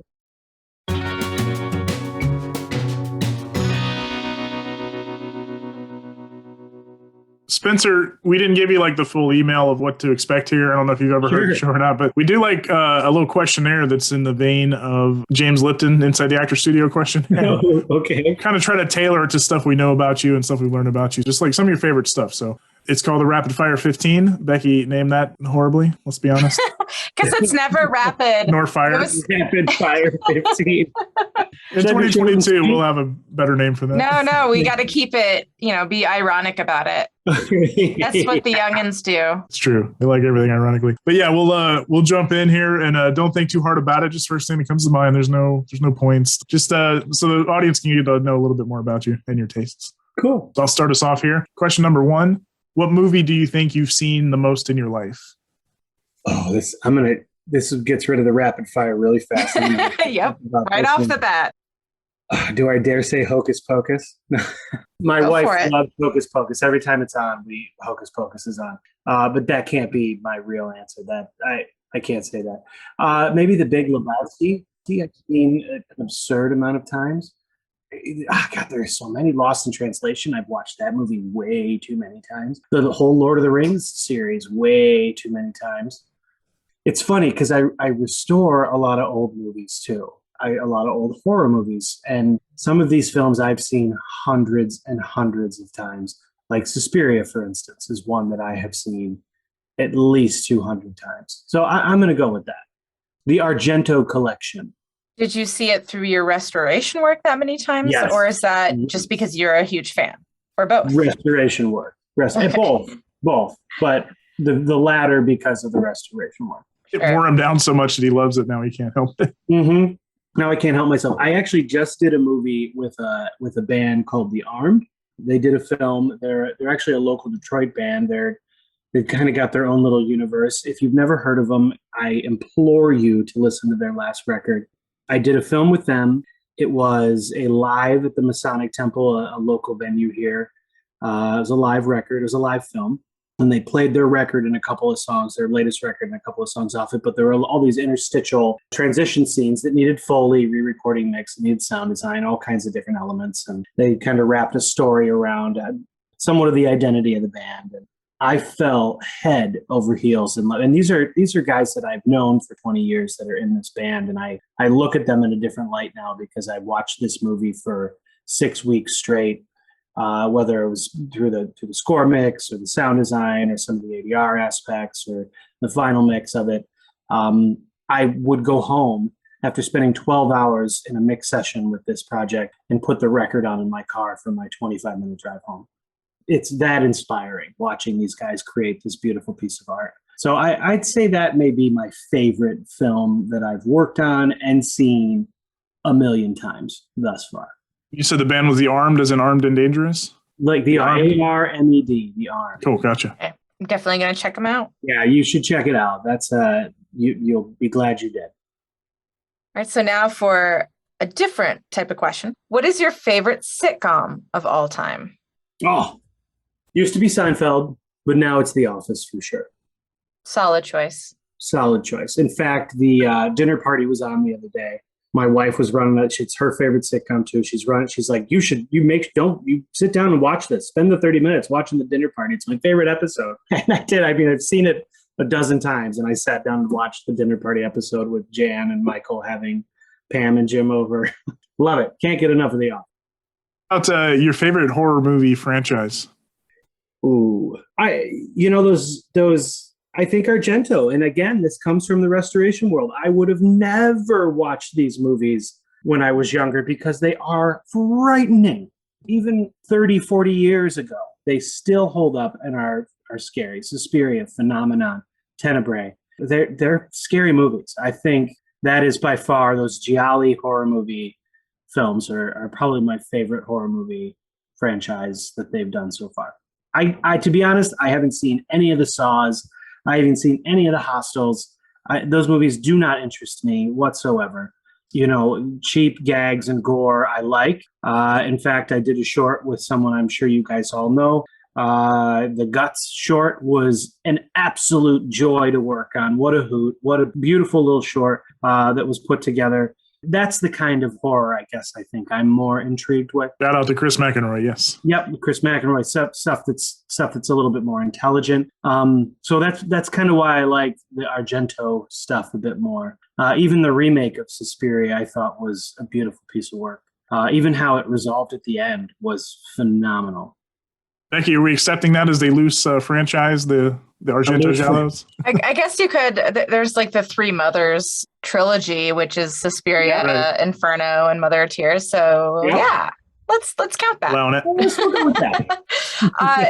Spencer, we didn't give you the full email of what to expect here. I don't know if you've ever heard the show or not, but we do a little questionnaire that's in the vein of James Lipton Inside the Actor Studio question. Oh, okay. Kind of try to tailor it to stuff we know about you and stuff we've learned about you, just some of your favorite stuff. So it's called the Rapid Fire 15. Becky named that horribly, let's be honest. Because it's never rapid. Nor fire. Rapid Fire 15. In 2022, we'll have a better name for that. No, we got to keep it, be ironic about it. That's what the youngins do. It's true. They like everything ironically. But yeah, we'll jump in here and don't think too hard about it. Just first thing that comes to mind. There's no points. Just so the audience can get to know a little bit more about you and your tastes. Cool. So I'll start us off here. Question number 1. What movie do you think you've seen the most in your life? Oh, this gets rid of the rapid fire really fast. Yep. Right off the bat. Do I dare say Hocus Pocus? My Go wife for it. loves Hocus Pocus. Every time it's on, Hocus Pocus is on. But that can't be my real answer. That I can't say that. Maybe The Big Lebowski. I've seen an absurd amount of times. God, there's so many. Lost in Translation. I've watched that movie way too many times. The whole Lord of the Rings series, way too many times. It's funny because I restore a lot of old movies too. A lot of old horror movies. And some of these films I've seen hundreds and hundreds of times. Like Suspiria, for instance, is one that I have seen at least 200 times. So I'm going to go with that. The Argento collection. Did you see it through your restoration work that many times? Yes. Or is that just because you're a huge fan? Or both? Restoration work. Okay. Both. But the latter because of the restoration work. It wore him down so much that he loves it now he can't help it. Mm-hmm. Now I can't help myself. I actually just did a movie with a band called The Armed. They did a film. They're actually a local Detroit band. They've kind of got their own little universe. If you've never heard of them, I implore you to listen to their last record. I did a film with them. It was a live at the Masonic Temple, a local venue here. It was a live record. It was a live film. And they played their record in a couple of songs, their latest record and a couple of songs off it. But there were all these interstitial transition scenes that needed Foley, re-recording mix, needed sound design, all kinds of different elements. And they kind of wrapped a story around somewhat of the identity of the band. And I fell head over heels in love. And these are guys that I've known for 20 years that are in this band. And I look at them in a different light now because I watched this movie for 6 weeks straight. Whether it was through the score mix or the sound design or some of the ADR aspects or the final mix of it, I would go home after spending 12 hours in a mix session with this project and put the record on in my car for my 25-minute drive home. It's that inspiring watching these guys create this beautiful piece of art. So I'd say that may be my favorite film that I've worked on and seen a million times thus far. You said the band was The Armed, as in Armed and Dangerous? Like the ARMED, The Armed. Cool, gotcha. Okay. I'm definitely going to check them out. Yeah, you should check it out. That's you'll be glad you did. All right, so now for a different type of question. What is your favorite sitcom of all time? Oh, used to be Seinfeld, but now it's The Office for sure. Solid choice. Solid choice. In fact, the dinner party was on the other day. My wife was running it. It's her favorite sitcom too. She's running. She's like, you sit down and watch this. Spend the 30 minutes watching the dinner party. It's my favorite episode. And I did. I mean, I've seen it a dozen times. And I sat down and watched the dinner party episode with Jan and Michael having Pam and Jim over. Love it. Can't get enough of The Office. About your favorite horror movie franchise? Ooh, those. I think Argento. And again, this comes from the restoration world. I would have never watched these movies when I was younger because they are frightening. Even 30, 40 years ago, they still hold up and are scary. Suspiria, Phenomenon, Tenebrae. They're scary movies. I think that is by far, those gialli horror movie films are probably my favorite horror movie franchise that they've done so far. I to be honest, I haven't seen any of the Saws. I haven't seen any of the Hostels. Those movies do not interest me whatsoever. Cheap gags and gore I like. In fact, I did a short with someone I'm sure you guys all know. The Guts short was an absolute joy to work on. What a hoot. What a beautiful little short that was put together. That's the kind of horror, I guess, I think I'm more intrigued with. Shout out to Chris McEnroy, yes. Yep, Chris McEnroy, stuff that's a little bit more intelligent. So that's kind of why I like the Argento stuff a bit more. Even the remake of Suspiria, I thought was a beautiful piece of work. Even how it resolved at the end was phenomenal. Becky, are we accepting that as a loose franchise, the Argento Giallos? I guess you could. There's like the Three Mothers trilogy, which is Suspiria, right, Inferno, and Mother of Tears. So yeah, let's count that. Allowing it. Let's go with that.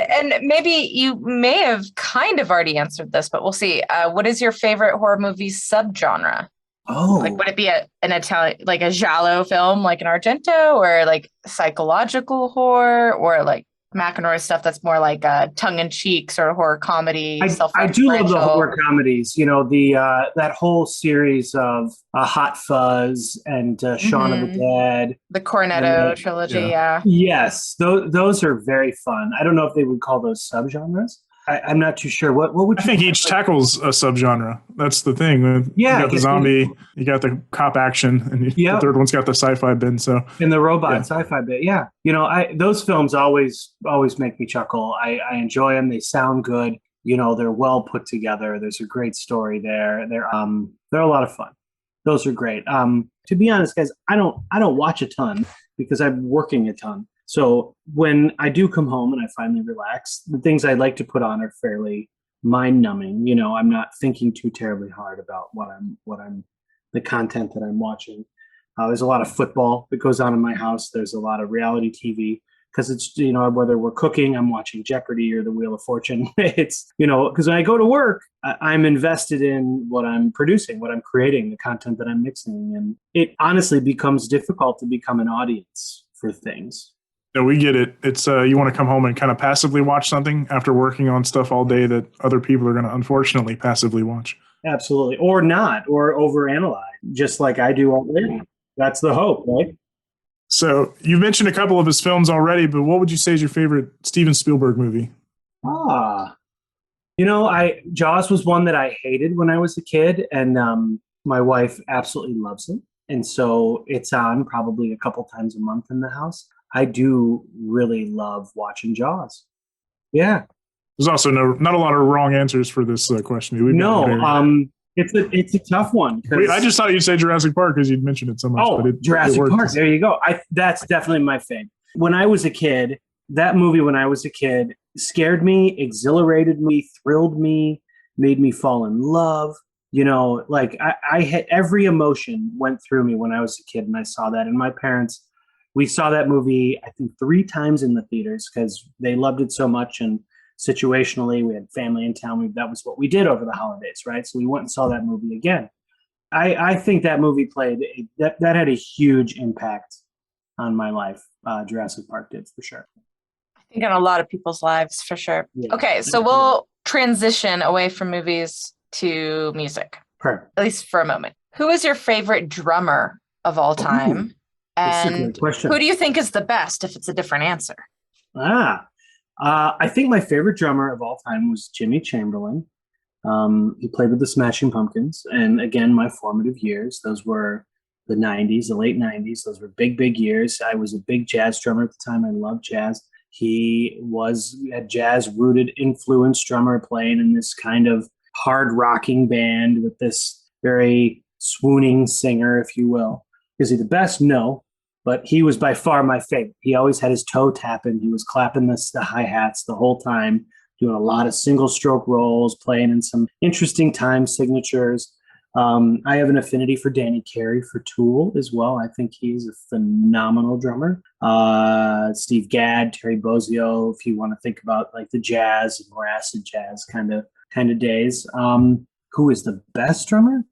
And maybe you may have kind of already answered this, but we'll see. What is your favorite horror movie subgenre? Oh, like would it be an Italian, like a giallo film, like an Argento, or like psychological horror, or like McEnroy stuff that's more like tongue-in-cheek sort of horror comedy, I do love the self-referential. horror comedies. You know, the that whole series of Hot Fuzz and Shaun of the Dead. The Cornetto trilogy, yeah. Yes, those are very fun. I don't know if they would call those subgenres. I'm not too sure. What would you I think each tackles a subgenre. That's the thing. Yeah, You got the zombie, you got the cop action, and the third one's got the sci-fi bit. So in the robot sci-fi bit, yeah. You know, those films always make me chuckle. I enjoy them. They sound good. You know, they're well put together. There's a great story there. They're a lot of fun. Those are great. To be honest, guys, I don't watch a ton because I'm working a ton. So when I do come home and I finally relax, the things I like to put on are fairly mind-numbing. You know, I'm not thinking too terribly hard about the content that I'm watching. There's a lot of football that goes on in my house. There's a lot of reality TV because it's, you know, whether we're cooking, I'm watching Jeopardy or The Wheel of Fortune. It's, you know, because when I go to work, I'm invested in what I'm producing, what I'm creating, the content that I'm mixing. And it honestly becomes difficult to become an audience for things. No, we get it. It's you want to come home and kind of passively watch something after working on stuff all day that other people are going to unfortunately passively watch. Absolutely. Or not, or overanalyze, just like I do all day. That's the hope, right? So you've mentioned a couple of his films already, but what would you say is your favorite Steven Spielberg movie? You know, Jaws was one that I hated when I was a kid, and my wife absolutely loves it. And so it's on probably a couple times a month in the house. I do really love watching Jaws. Yeah. There's also not a lot of wrong answers for this question. It's a tough one. I just thought you'd say Jurassic Park because you'd mentioned it so much. Oh, Jurassic Park. There you go. That's definitely my favorite. When I was a kid, that movie scared me, exhilarated me, thrilled me, made me fall in love. You know, like I had every emotion went through me when I was a kid and I saw that. And my parents, we saw that movie, I think 3 times in the theaters because they loved it so much. And situationally, we had family in town. That was what we did over the holidays, right? So we went and saw that movie again. I think that movie that had a huge impact on my life. Jurassic Park did, for sure. I think on a lot of people's lives, for sure. Yeah. Okay, so we'll transition away from movies to music, Perfect. at least for a moment. Who is your favorite drummer of all time? And who do you think is the best if it's a different answer? I think my favorite drummer of all time was Jimmy Chamberlin. He played with the Smashing Pumpkins. And again, my formative years, those were the 90s, the late 90s. Those were big, big years. I was a big jazz drummer at the time. I loved jazz. He was a jazz-rooted influence drummer playing in this kind of hard rocking band with this very swooning singer, if you will. Is he the best? No. But he was by far my favorite. He always had his toe tapping. He was clapping the hi-hats the whole time, doing a lot of single stroke rolls, playing in some interesting time signatures. I have an affinity for Danny Carey for Tool as well. I think he's a phenomenal drummer. Steve Gadd, Terry Bozzio, if you want to think about like the jazz and more acid jazz kind of days. Who is the best drummer?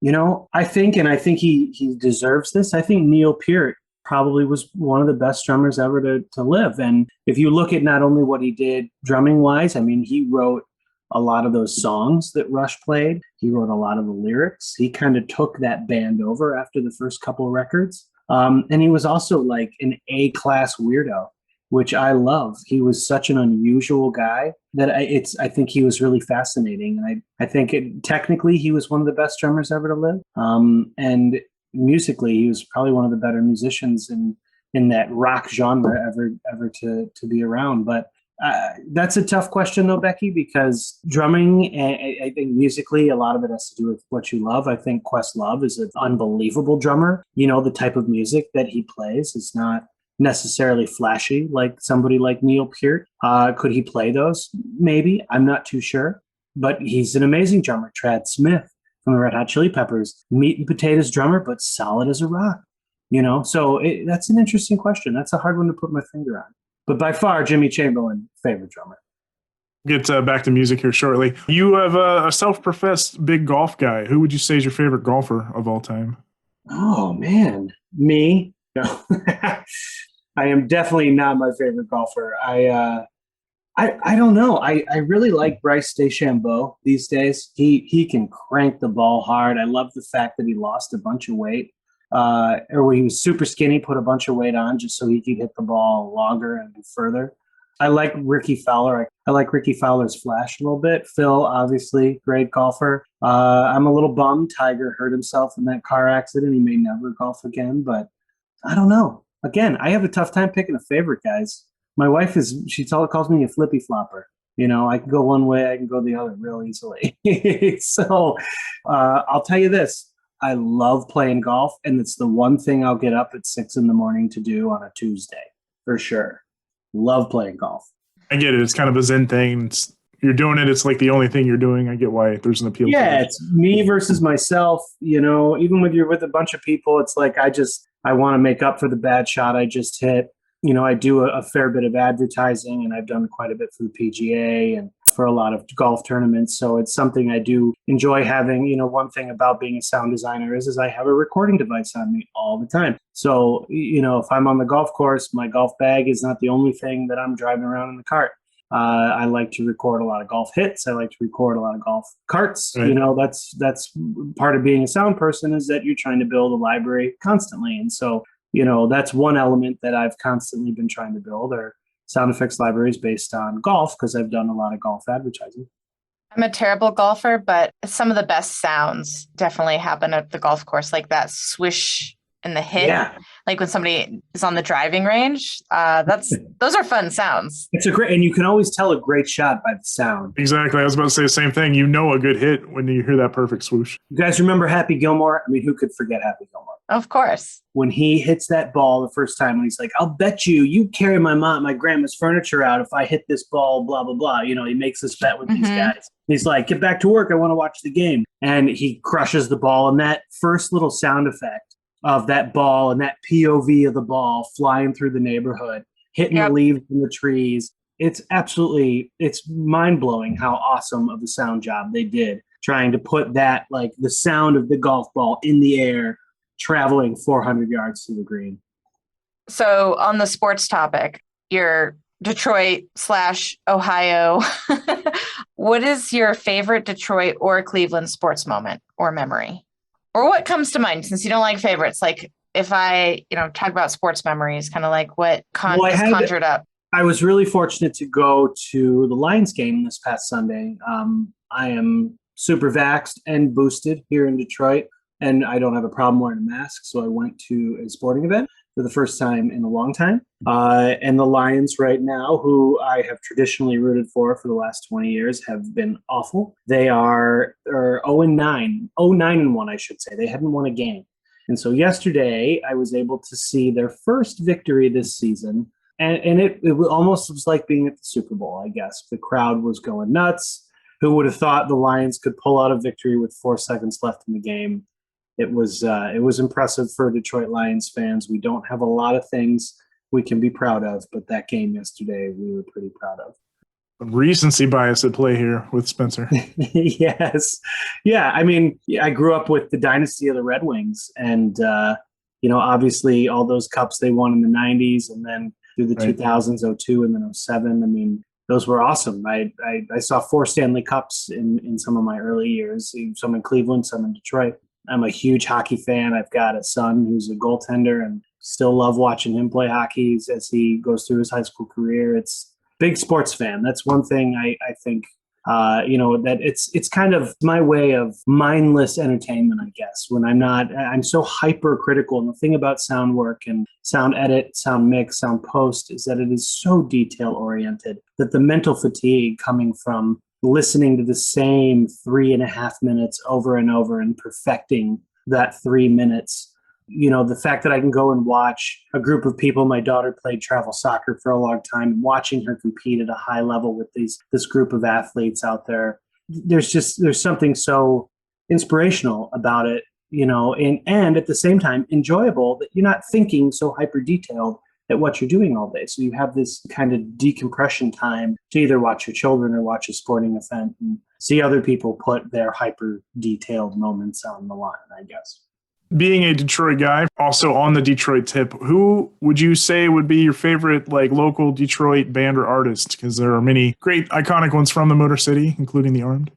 You know, I think he deserves this. I think Neil Peart probably was one of the best drummers ever to live. And if you look at not only what he did drumming wise, I mean, he wrote a lot of those songs that Rush played. He wrote a lot of the lyrics. He kind of took that band over after the first couple of records. And he was also like an A-class weirdo, which I love. He was such an unusual guy that I think he was really fascinating. And I think technically he was one of the best drummers ever to live. And musically, he was probably one of the better musicians in that rock genre ever to be around. But that's a tough question, though, Becky, because drumming, I think musically, a lot of it has to do with what you love. I think Questlove is an unbelievable drummer. You know, the type of music that he plays is not necessarily flashy like somebody like Neil Peart. Could he play those? Maybe. I'm not too sure. But he's an amazing drummer. Trad Smith from the Red Hot Chili Peppers, meat and potatoes drummer, but solid as a rock. You know, so that's an interesting question. That's a hard one to put my finger on. But by far, Jimmy Chamberlin, favorite drummer. Get back to music here shortly. You have a self-professed big golf guy. Who would you say is your favorite golfer of all time? Oh, man. Me? No. I am definitely not my favorite golfer. I don't know. I really like Bryce DeChambeau these days. He can crank the ball hard. I love the fact that he lost a bunch of weight, or he was super skinny, put a bunch of weight on just so he could hit the ball longer and further. I like Ricky Fowler. I like Ricky Fowler's flash a little bit. Phil, obviously, great golfer. I'm a little bummed Tiger hurt himself in that car accident. He may never golf again, but I don't know. Again, I have a tough time picking a favorite, guys. My wife calls me a flippy flopper. I can go one way, I can go the other real easily. So I'll tell you this. I love playing golf, and it's the one thing I'll get up at 6 a.m. to do on a Tuesday, for sure. Love playing golf. I get it. It's kind of a Zen thing. You're doing it. It's like the only thing you're doing. I get why there's an appeal. Yeah, it's me versus myself. Even when you're with a bunch of people, it's like I want to make up for the bad shot I just hit. I do a fair bit of advertising, and I've done quite a bit for the PGA and for a lot of golf tournaments. So it's something I do enjoy having. One thing about being a sound designer is I have a recording device on me all the time. So, if I'm on the golf course, my golf bag is not the only thing that I'm driving around in the cart. I like to record a lot of golf hits. I like to record a lot of golf carts. Right. That's part of being a sound person, is that you're trying to build a library constantly. And so, that's one element that I've constantly been trying to build, are sound effects libraries based on golf, because I've done a lot of golf advertising. I'm a terrible golfer, but some of the best sounds definitely happen at the golf course, like that swish and the hit. Yeah. Like when somebody is on the driving range, those are fun sounds. And you can always tell a great shot by the sound. Exactly. I was about to say the same thing. A good hit when you hear that perfect swoosh. You guys remember Happy Gilmore? I mean, who could forget Happy Gilmore? Of course. When he hits that ball the first time, when he's like, I'll bet you carry my grandma's furniture out if I hit this ball, blah, blah, blah. He makes this bet with these guys. He's like, get back to work. I want to watch the game. And he crushes the ball. And that first little sound effect of that ball and that POV of the ball flying through the neighborhood, hitting the leaves in the trees. It's mind-blowing how awesome of a sound job they did, trying to put that, like the sound of the golf ball in the air, traveling 400 yards to the green. So on the sports topic, you're Detroit/Ohio. What is your favorite Detroit or Cleveland sports moment or memory? Or what comes to mind, since you don't like favorites? Like if I, talk about sports memories, kind of like what conjured up. I was really fortunate to go to the Lions game this past Sunday. I am super vaxxed and boosted here in Detroit, and I don't have a problem wearing a mask. So I went to a sporting event for the first time in a long time. And the Lions right now, who I have traditionally rooted for the last 20 years, have been awful. They are 0-9, 0-9-1, I should say. They hadn't won a game. And so yesterday I was able to see their first victory this season. And it almost was like being at the Super Bowl, I guess. The crowd was going nuts. Who would have thought the Lions could pull out a victory with 4 seconds left in the game? It was impressive for Detroit Lions fans. We don't have a lot of things we can be proud of, but that game yesterday we were pretty proud of. Recency bias at play here with Spencer. Yes. Yeah, I mean, I grew up with the dynasty of the Red Wings, and obviously all those cups they won in the 90s, and then through the 2000s, 02, and then 07. I mean, those were awesome. I saw 4 Stanley Cups in some of my early years, some in Cleveland, some in Detroit. I'm a huge hockey fan. I've got a son who's a goaltender and still love watching him play hockey as he goes through his high school career. It's big sports fan. That's one thing I think, that it's kind of my way of mindless entertainment, I guess, when I'm so hypercritical. And the thing about sound work and sound edit, sound mix, sound post is that it is so detail oriented that the mental fatigue coming from listening to the same 3.5 minutes over and over and perfecting that 3 minutes. The fact that I can go and watch a group of people, my daughter played travel soccer for a long time, and watching her compete at a high level with this group of athletes out there, there's something so inspirational about it, and at the same time enjoyable, that you're not thinking so hyper detailed at what you're doing all day. So you have this kind of decompression time to either watch your children or watch a sporting event and see other people put their hyper detailed moments on the line, I guess. Being a Detroit guy, also on the Detroit tip, who would you say would be your favorite like local Detroit band or artist? Because there are many great iconic ones from the Motor City, including the Armed.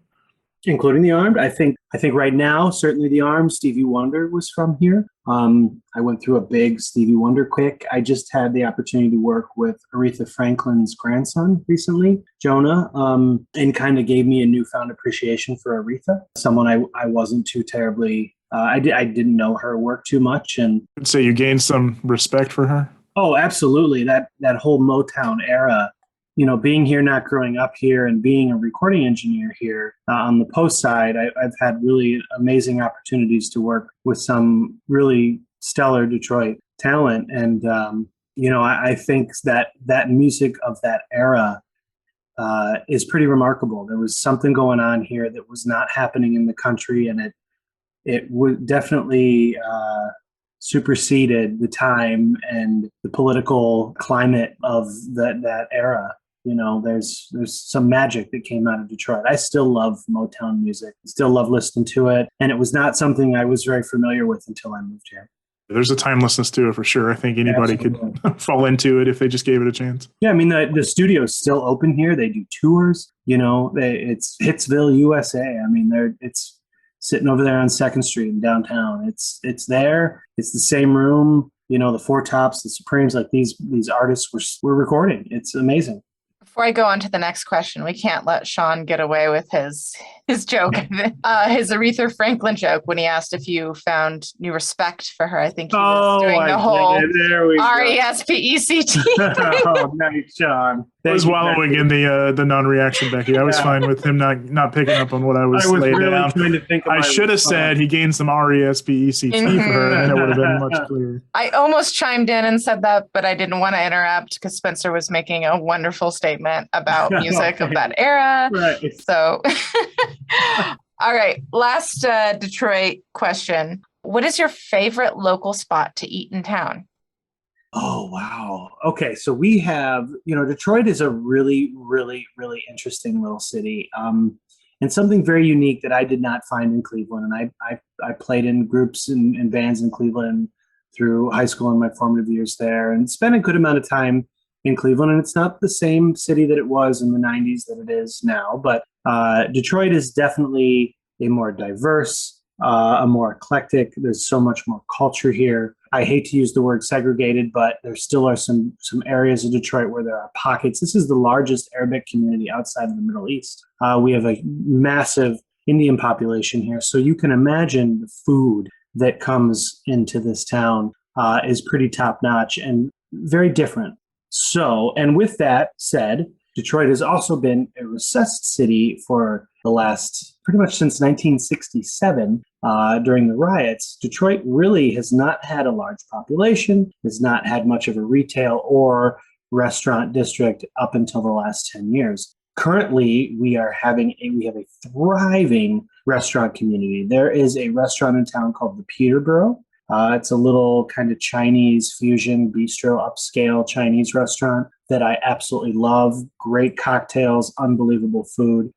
Including the Armed. I think right now, certainly the Armed. Stevie Wonder was from here. I went through a big Stevie Wonder kick. I just had the opportunity to work with Aretha Franklin's grandson recently, Jonah, and kind of gave me a newfound appreciation for Aretha, someone I wasn't too terribly, I didn't know her work too much. And I'd say you gained some respect for her. oh, absolutely. That whole Motown era, being here, not growing up here, and being a recording engineer here on the post side, I've had really amazing opportunities to work with some really stellar Detroit talent. And, I think that music of that era is pretty remarkable. There was something going on here that was not happening in the country, and it would definitely superseded the time and the political climate of that era. There's some magic that came out of Detroit. I still love Motown music, still love listening to it. And it was not something I was very familiar with until I moved here. There's a timelessness to it for sure. I think anybody could fall into it if they just gave it a chance. Yeah, I mean, the studio is still open here. They do tours, it's Hitsville, USA. I mean, it's sitting over there on 2nd Street in downtown. It's there. It's the same room, the Four Tops, the Supremes, like these artists were recording. It's amazing. Before I go on to the next question, we can't let Sean get away with his joke, his Aretha Franklin joke when he asked if you found new respect for her. I think he was doing the whole RESPECT. Oh, nice, Sean. I was wallowing in the non-reaction, Becky. I was fine with him not picking up on what I was laying really down. Trying to think of I should have said he gained some RESPECT for her, and it would have been much clearer. I almost chimed in and said that, but I didn't want to interrupt because Spencer was making a wonderful statement about music of that era. Right. So, all right, last Detroit question. What is your favorite local spot to eat in town? Oh, wow. Okay. So we have, Detroit is a really, really, really interesting little city. And something very unique that I did not find in Cleveland. And I played in groups and bands in Cleveland through high school and my formative years there, and spent a good amount of time in Cleveland. And it's not the same city that it was in the 90s that it is now. But Detroit is definitely a more diverse, a more eclectic. There's so much more culture here. I hate to use the word segregated, but there still are some areas of Detroit where there are pockets. This is the largest Arabic community outside of the Middle East. We have a massive Indian population here. So you can imagine the food that comes into this town is pretty top notch and very different. So, and with that said, Detroit has also been a recessed city for the last pretty much since 1967 during the riots. Detroit really has not had a large population, has not had much of a retail or restaurant district up until the last 10 years. Currently, we have a thriving restaurant community. There is a restaurant in town called the Peterborough. It's a little kind of Chinese fusion bistro, upscale Chinese restaurant that I absolutely love. Great cocktails, unbelievable food.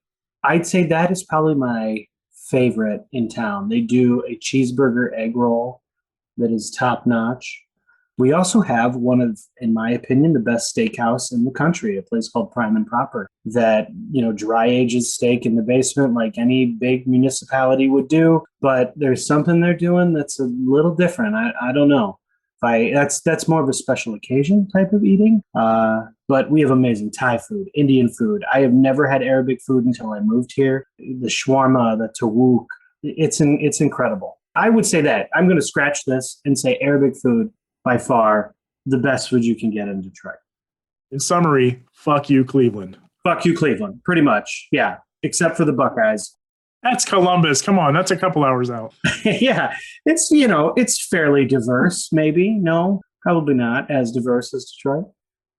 I'd say that is probably my favorite in town. They do a cheeseburger egg roll that is top notch. We also have one of, in my opinion, the best steakhouse in the country, a place called Prime and Proper that, dry ages steak in the basement like any big municipality would do. But there's something they're doing that's a little different. I don't know. That's more of a special occasion type of eating. But we have amazing Thai food, Indian food. I have never had Arabic food until I moved here. The shawarma, the tawuk, it's incredible. I would say that. I'm going to scratch this and say Arabic food, by far, the best food you can get in Detroit. In summary, fuck you, Cleveland. Fuck you, Cleveland. Pretty much. Yeah. Except for the Buckeyes. That's Columbus. Come on. That's a couple hours out. Yeah. It's fairly diverse, maybe. No, probably not as diverse as Detroit.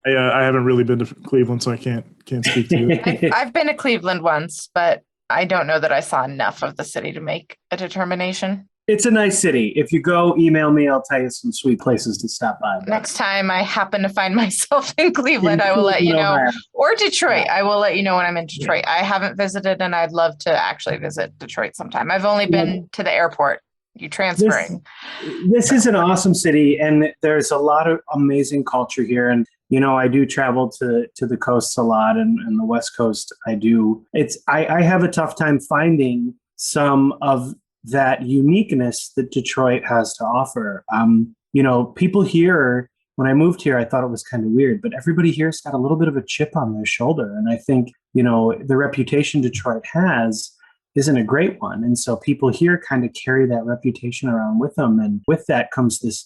I haven't really been to Cleveland, so I can't speak to it. I've been to Cleveland once, but I don't know that I saw enough of the city to make a determination. It's a nice city. If you go, email me. I'll tell you some sweet places to stop by. Next time I happen to find myself in Cleveland, I will let you know. Or Detroit. I will let you know when I'm in Detroit. I haven't visited, and I'd love to actually visit Detroit sometime. I've only been to the airport, you transferring. This is an awesome city, and there's a lot of amazing culture here. And I do travel to the coasts a lot, and the West Coast. I have a tough time finding some of that uniqueness that Detroit has to offer. People here, when I moved here, I thought it was kind of weird, but everybody here's got a little bit of a chip on their shoulder. And I think, the reputation Detroit has isn't a great one. And so people here kind of carry that reputation around with them. And with that comes this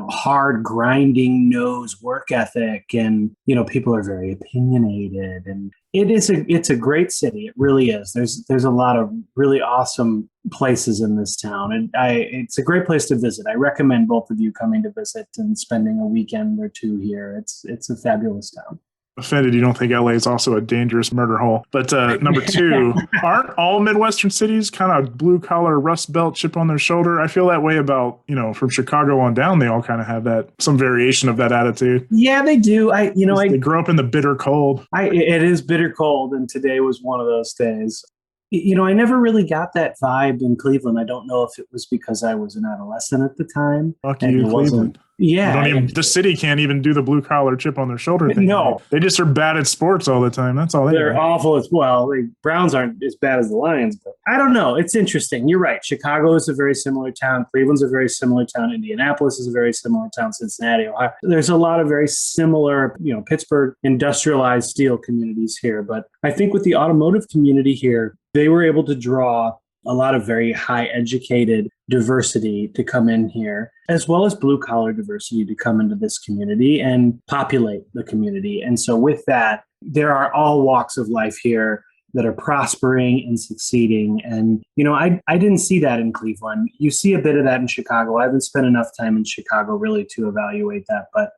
hard grinding nose work ethic. And, people are very opinionated, and it's a great city. It really is. There's a lot of really awesome places in this town. And it's a great place to visit. I recommend both of you coming to visit and spending a weekend or two here. It's a fabulous town. Offended you don't think LA is also a dangerous murder hole. But number two, aren't all Midwestern cities kind of blue collar, rust belt, chip on their shoulder? I feel that way about, from Chicago on down. They all kind of have some variation of that attitude. Yeah, they do. They grew up in the bitter cold. It is bitter cold, and today was one of those days. I never really got that vibe in Cleveland. I don't know if it was because I was an adolescent at the time. Fuck you, Cleveland. Yeah. The city can't even do the blue collar chip on their shoulder thing. No. They just are bad at sports all the time. That's all they're awful as well. The Browns aren't as bad as the Lions, but I don't know. It's interesting. You're right. Chicago is a very similar town. Cleveland's a very similar town. Indianapolis is a very similar town. Cincinnati, Ohio. There's a lot of very similar, Pittsburgh industrialized steel communities here. But I think with the automotive community here, they were able to draw a lot of very high educated diversity to come in here, as well as blue collar diversity to come into this community and populate the community. And so with that, there are all walks of life here that are prospering and succeeding. And, I didn't see that in Cleveland. You see a bit of that in Chicago. I haven't spent enough time in Chicago really to evaluate that. But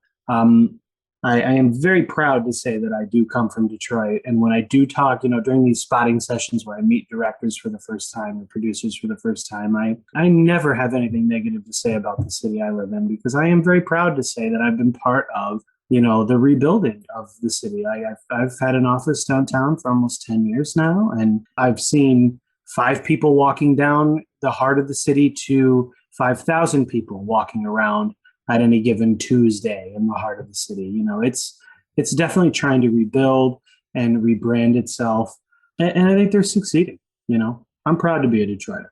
I am very proud to say that I do come from Detroit. And when I do talk, during these spotting sessions where I meet directors for the first time or producers for the first time, I never have anything negative to say about the city I live in, because I am very proud to say that I've been part of, the rebuilding of the city. I've had an office downtown for almost 10 years now, and I've seen 5 people walking down the heart of the city to 5,000 people walking around at any given Tuesday in the heart of the city. It's definitely trying to rebuild and rebrand itself. And I think they're succeeding. I'm proud to be a Detroiter.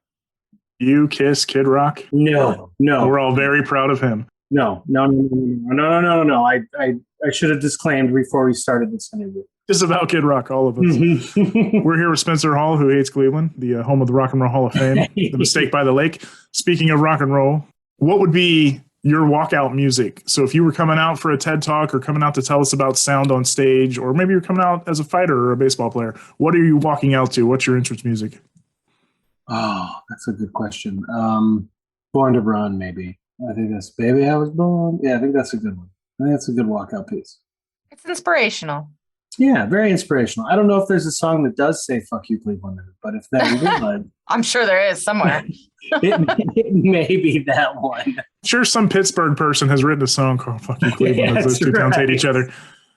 You kiss Kid Rock? No. We're all very proud of him. No. I should have disclaimed before we started this interview. It's about Kid Rock, all of us. We're here with Spencer Hall, who hates Cleveland, the home of the Rock and Roll Hall of Fame, the Mistake by the Lake. Speaking of rock and roll, what would be your walkout music? So if you were coming out for a TED Talk or coming out to tell us about sound on stage, or maybe you're coming out as a fighter or a baseball player, what are you walking out to? What's your entrance music? Oh, that's a good question. Born to Run, maybe. I think that's Baby I Was Born. Yeah, I think that's a good one. I think that's a good walkout piece. It's inspirational. Yeah, very inspirational. I don't know if there's a song that does say "Fuck you, Cleveland," but if that would, I'm sure there is somewhere. it may be that one. Sure, some Pittsburgh person has written a song called "Fuck you, Cleveland." As those two towns hate each other.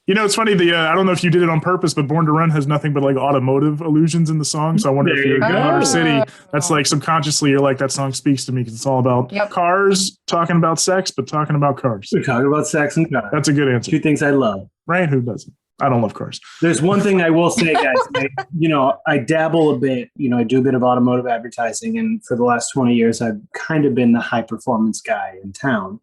It's funny. I don't know if you did it on purpose, but "Born to Run" has nothing but automotive allusions in the song. So I wonder if you're in Motor City, that's subconsciously you're that song speaks to me, because it's all about cars, talking about sex, but talking about cars. We're talking about sex and cars. That's a good answer. 2 things I love. Right? Who doesn't? I don't love cars. There's one thing I will say, guys. I dabble a bit. I do a bit of automotive advertising, and for the last 20 years, I've kind of been the high performance guy in town.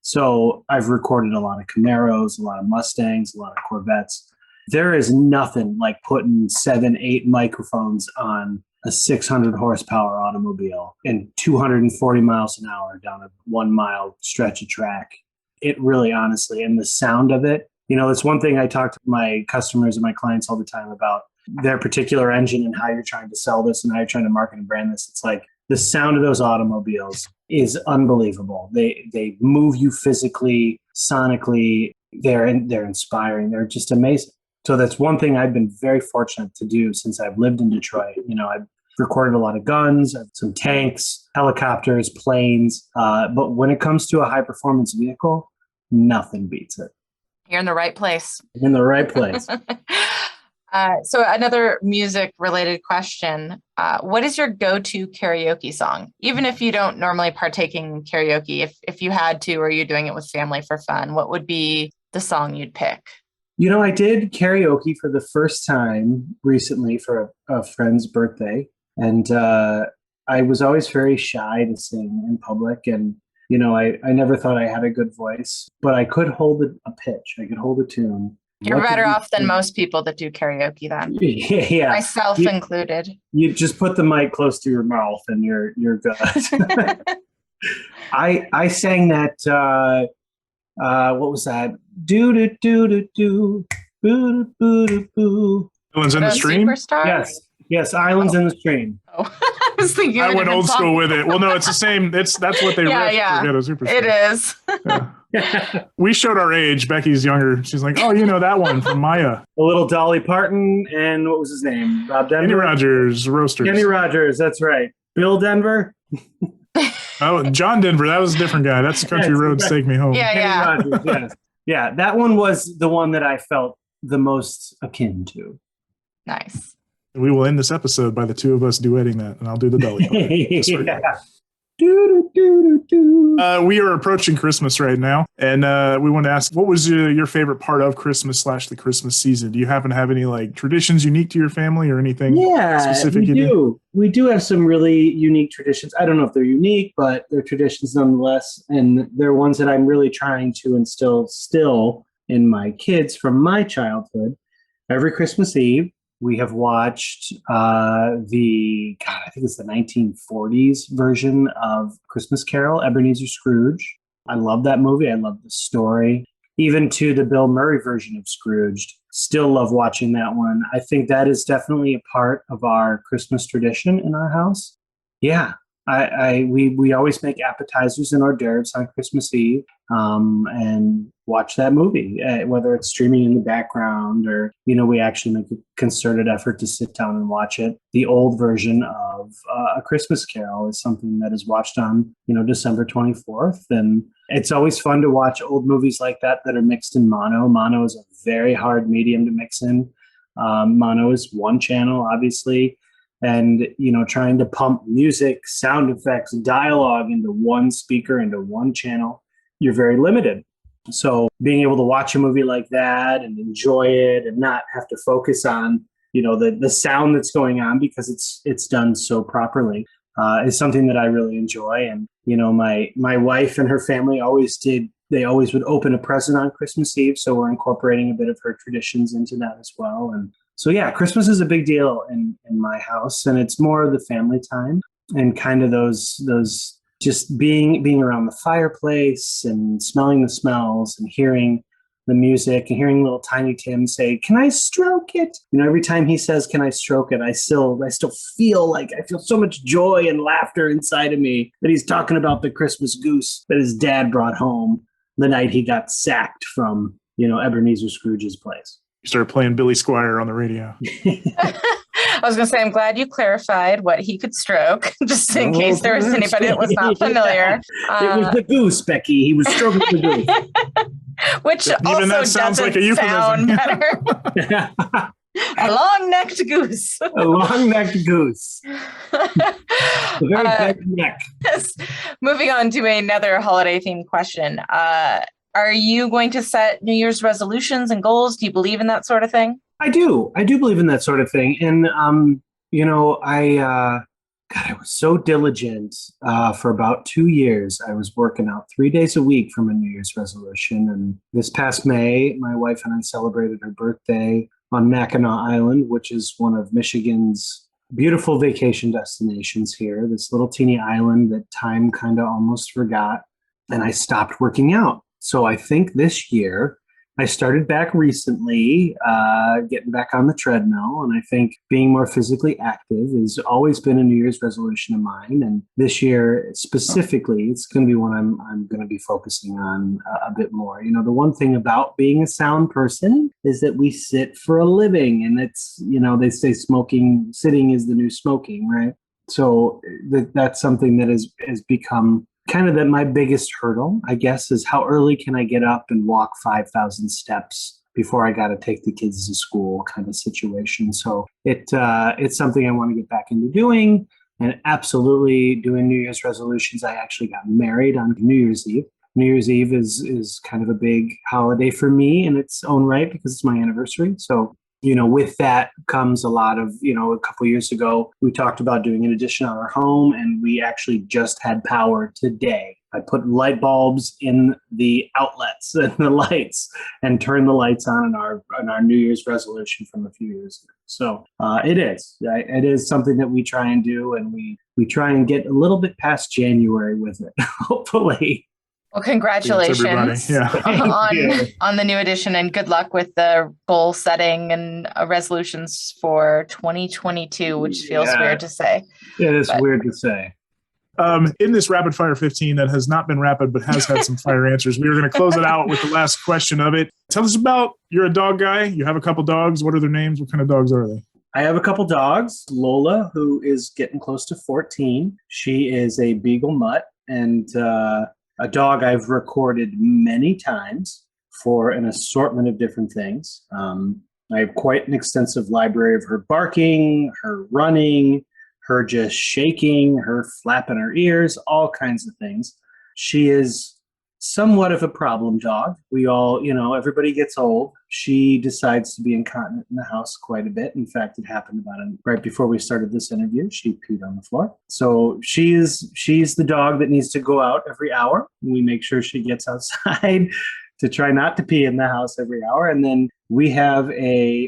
So I've recorded a lot of Camaros, a lot of Mustangs, a lot of Corvettes. There is nothing like putting 7-8 microphones on a 600 horsepower automobile and 240 miles an hour down a 1 mile stretch of track. It really, honestly, and the sound of it. It's one thing I talk to my customers and my clients all the time about their particular engine and how you're trying to sell this and how you're trying to market and brand this. It's the sound of those automobiles is unbelievable. They move you physically, sonically. They're inspiring. They're just amazing. So that's one thing I've been very fortunate to do since I've lived in Detroit. I've recorded a lot of guns, some tanks, helicopters, planes. But when it comes to a high performance vehicle, nothing beats it. You're in the right place. In the right place. So another music related question. What is your go-to karaoke song? Even if you don't normally partake in karaoke, if you had to, or you're doing it with family for fun, what would be the song you'd pick? I did karaoke for the first time recently for a friend's birthday. And I was always very shy to sing in public. And, I never thought I had a good voice, but I could hold a pitch. I could hold a tune. You're What better did you off than think? most people that do karaoke then, Yeah. myself You, included. you just put the mic close to your mouth and you're good. I sang that what was that? Do do do do do boo boo boo boo. Islands in the No Stream? Superstar? Yes, Islands in the Stream. Oh. I was thinking I of a went different old school song. with it. Well, no, it's the same. That's what they Yeah, ripped yeah. for Ghetto Superstar. It is. Yeah. We showed our age. Becky's younger. She's like, oh, that one from Maya. A little Dolly Parton and what was his name? Rob Denver? Kenny Rogers, Roasters. Kenny Rogers, that's right. Bill Denver? Oh, John Denver. That was a different guy. That's Country Yes, Roads right. Take Me Home. Yeah, Kenny yeah. Rogers, yes. Yeah, that one was the one that I felt the most akin to. Nice. We will end this episode by the two of us duetting that, and I'll do the Dolly part. Just for you. Yeah. Do-do-do-do-do. We are approaching Christmas right now, and we want to ask, what was your favorite part of Christmas / the Christmas season? Do you happen to have any traditions unique to your family or anything specific? We do. We do have some really unique traditions. I don't know if they're unique, but they're traditions nonetheless, and they're ones that I'm really trying to instill still in my kids from my childhood. Every Christmas Eve, we have watched I think it's the 1940s version of Christmas Carol, Ebenezer Scrooge. I love that movie. I love the story. Even to the Bill Murray version of Scrooged. Still love watching that one. I think that is definitely a part of our Christmas tradition in our house. Yeah. We always make appetizers and hors d'oeuvres on Christmas Eve and watch that movie, whether it's streaming in the background or, we actually make a concerted effort to sit down and watch it. The old version of A Christmas Carol is something that is watched on, December 24th. And it's always fun to watch old movies like that are mixed in mono. Mono is a very hard medium to mix in. Mono is one channel, obviously. And, trying to pump music, sound effects, dialogue into one speaker, into one channel, you're very limited. So being able to watch a movie like that and enjoy it and not have to focus on, the sound that's going on because it's done so properly is something that I really enjoy. And, my wife and her family they always would open a present on Christmas Eve. So we're incorporating a bit of her traditions into that as well. And so, yeah, Christmas is a big deal in my house, and it's more the family time and kind of those just being around the fireplace and smelling the smells and hearing the music and hearing little Tiny Tim say, "Can I stroke it?" Every time he says, "Can I stroke it?" I still feel so much joy and laughter inside of me that he's talking about the Christmas goose that his dad brought home the night he got sacked from, Ebenezer Scrooge's place. You started playing Billy Squire on the radio. I was going to say, I'm glad you clarified what he could stroke, just in case there was anybody that was not familiar. It was the goose, Becky. He was stroking the goose. Which Even also that sounds like a doesn't sound euphemism. better. A long-necked goose. A long-necked goose. A very big neck. Moving on to another holiday-themed question. Are you going to set New Year's resolutions and goals? Do you believe in that sort of thing? I do believe in that sort of thing. And, I was so diligent for about 2 years. I was working out 3 days a week from a New Year's resolution. And this past May, my wife and I celebrated her birthday on Mackinac Island, which is one of Michigan's beautiful vacation destinations here, this little teeny island that time kind of almost forgot. And I stopped working out. So I think this year I started back recently, getting back on the treadmill. And I think being more physically active has always been a New Year's resolution of mine. And this year specifically, it's going to be one I'm going to be focusing on a bit more. The one thing about being a sound person is that we sit for a living. And it's, they say sitting is the new smoking, right? So that's something that has become kind of my biggest hurdle, I guess, is how early can I get up and walk 5,000 steps before I got to take the kids to school kind of situation. So it's something I want to get back into doing, and absolutely doing New Year's resolutions. I actually got married on New Year's Eve. New Year's Eve is kind of a big holiday for me in its own right because it's my anniversary. So, with that comes a lot of, a couple of years ago, we talked about doing an addition on our home, and we actually just had power today. I put light bulbs in the outlets and the lights and turned the lights on our New Year's resolution from a few years ago. So it is something that we try and do, and we try and get a little bit past January with it, hopefully. Well, congratulations on the new edition, and good luck with the goal setting and resolutions for 2022, which feels weird to say. It is weird to say. In this rapid fire 15 that has not been rapid but has had some fire answers, we are going to close it out with the last question of it. Tell us about, you're a dog guy. You have a couple dogs. What are their names? What kind of dogs are they? I have a couple dogs. Lola, who is getting close to 14. She is a Beagle Mutt, and a dog I've recorded many times for an assortment of different things. I have quite an extensive library of her barking, her running, her just shaking, her flapping her ears, all kinds of things. She is somewhat of a problem dog. We all, everybody gets old. She decides to be incontinent in the house quite a bit. In fact, it happened right before we started this interview. She peed on the floor. So she's the dog that needs to go out every hour. We make sure she gets outside to try not to pee in the house every hour. And then we have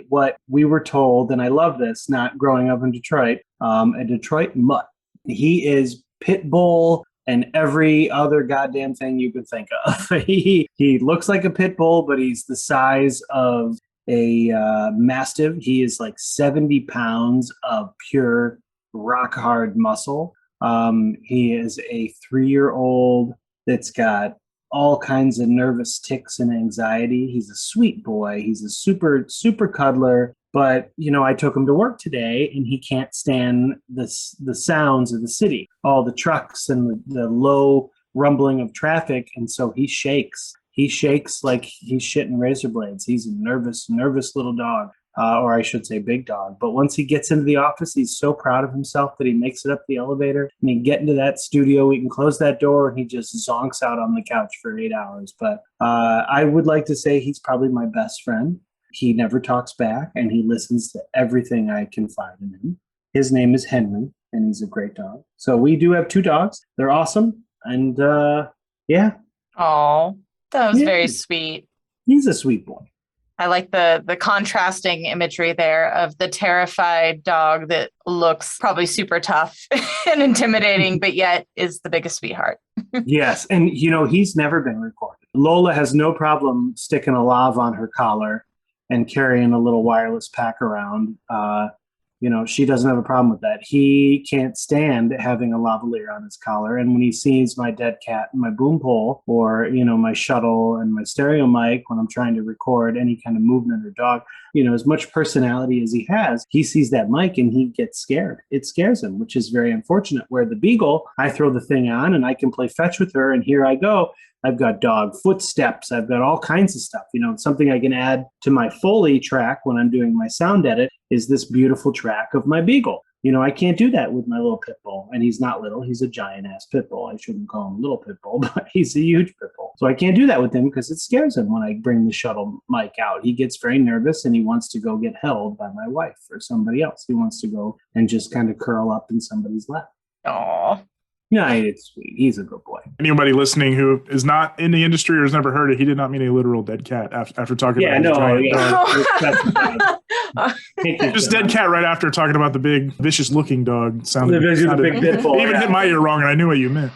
what we were told, and I love this, not growing up in Detroit, a Detroit mutt. He is pit bull and every other goddamn thing you could think of. He looks like a pit bull, but he's the size of a mastiff. He is like 70 pounds of pure rock hard muscle. He is a 3-year-old that's got all kinds of nervous tics and anxiety. He's a sweet boy. He's a super, super cuddler. But, I took him to work today, and he can't stand the sounds of the city, all the trucks and the low rumbling of traffic. And so he shakes. He shakes like he's shitting razor blades. He's a nervous little dog, or I should say big dog. But once he gets into the office, he's so proud of himself that he makes it up the elevator. And he get into that studio, we can close that door, and he just zonks out on the couch for 8 hours. But I would like to say he's probably my best friend. He never talks back, and he listens to everything I confide in him. His name is Henry, and he's a great dog. So we do have 2 dogs. They're awesome. And yeah. Oh, that was very sweet. He's a sweet boy. I like the contrasting imagery there of the terrified dog that looks probably super tough and intimidating, but yet is the biggest sweetheart. Yes. And, he's never been recorded. Lola has no problem sticking a lav on her collar and carrying a little wireless pack around. She doesn't have a problem with that. He can't stand having a lavalier on his collar. And when he sees my dead cat and my boom pole, or, my shuttle and my stereo mic, when I'm trying to record any kind of movement or dog, as much personality as he has, he sees that mic and he gets scared. It scares him, which is very unfortunate. Where the Beagle, I throw the thing on and I can play fetch with her, and here I go. I've got dog footsteps. I've got all kinds of stuff. Something I can add to my Foley track when I'm doing my sound edit is this beautiful track of my Beagle. I can't do that with my little pit bull. And he's not little. He's a giant ass pit bull. I shouldn't call him a little pit bull, but he's a huge pit bull. So I can't do that with him because it scares him when I bring the shuttle mic out. He gets very nervous and he wants to go get held by my wife or somebody else. He wants to go and just kind of curl up in somebody's lap. Aww. Yeah, it's sweet. He's a good boy. Anybody listening who is not in the industry or has never heard it, he did not mean a literal dead cat after talking about his giant dog. Just dead cat right after talking about the big, vicious-looking dog. Sounded big pit bull. Even hit my ear wrong, and I knew what you meant.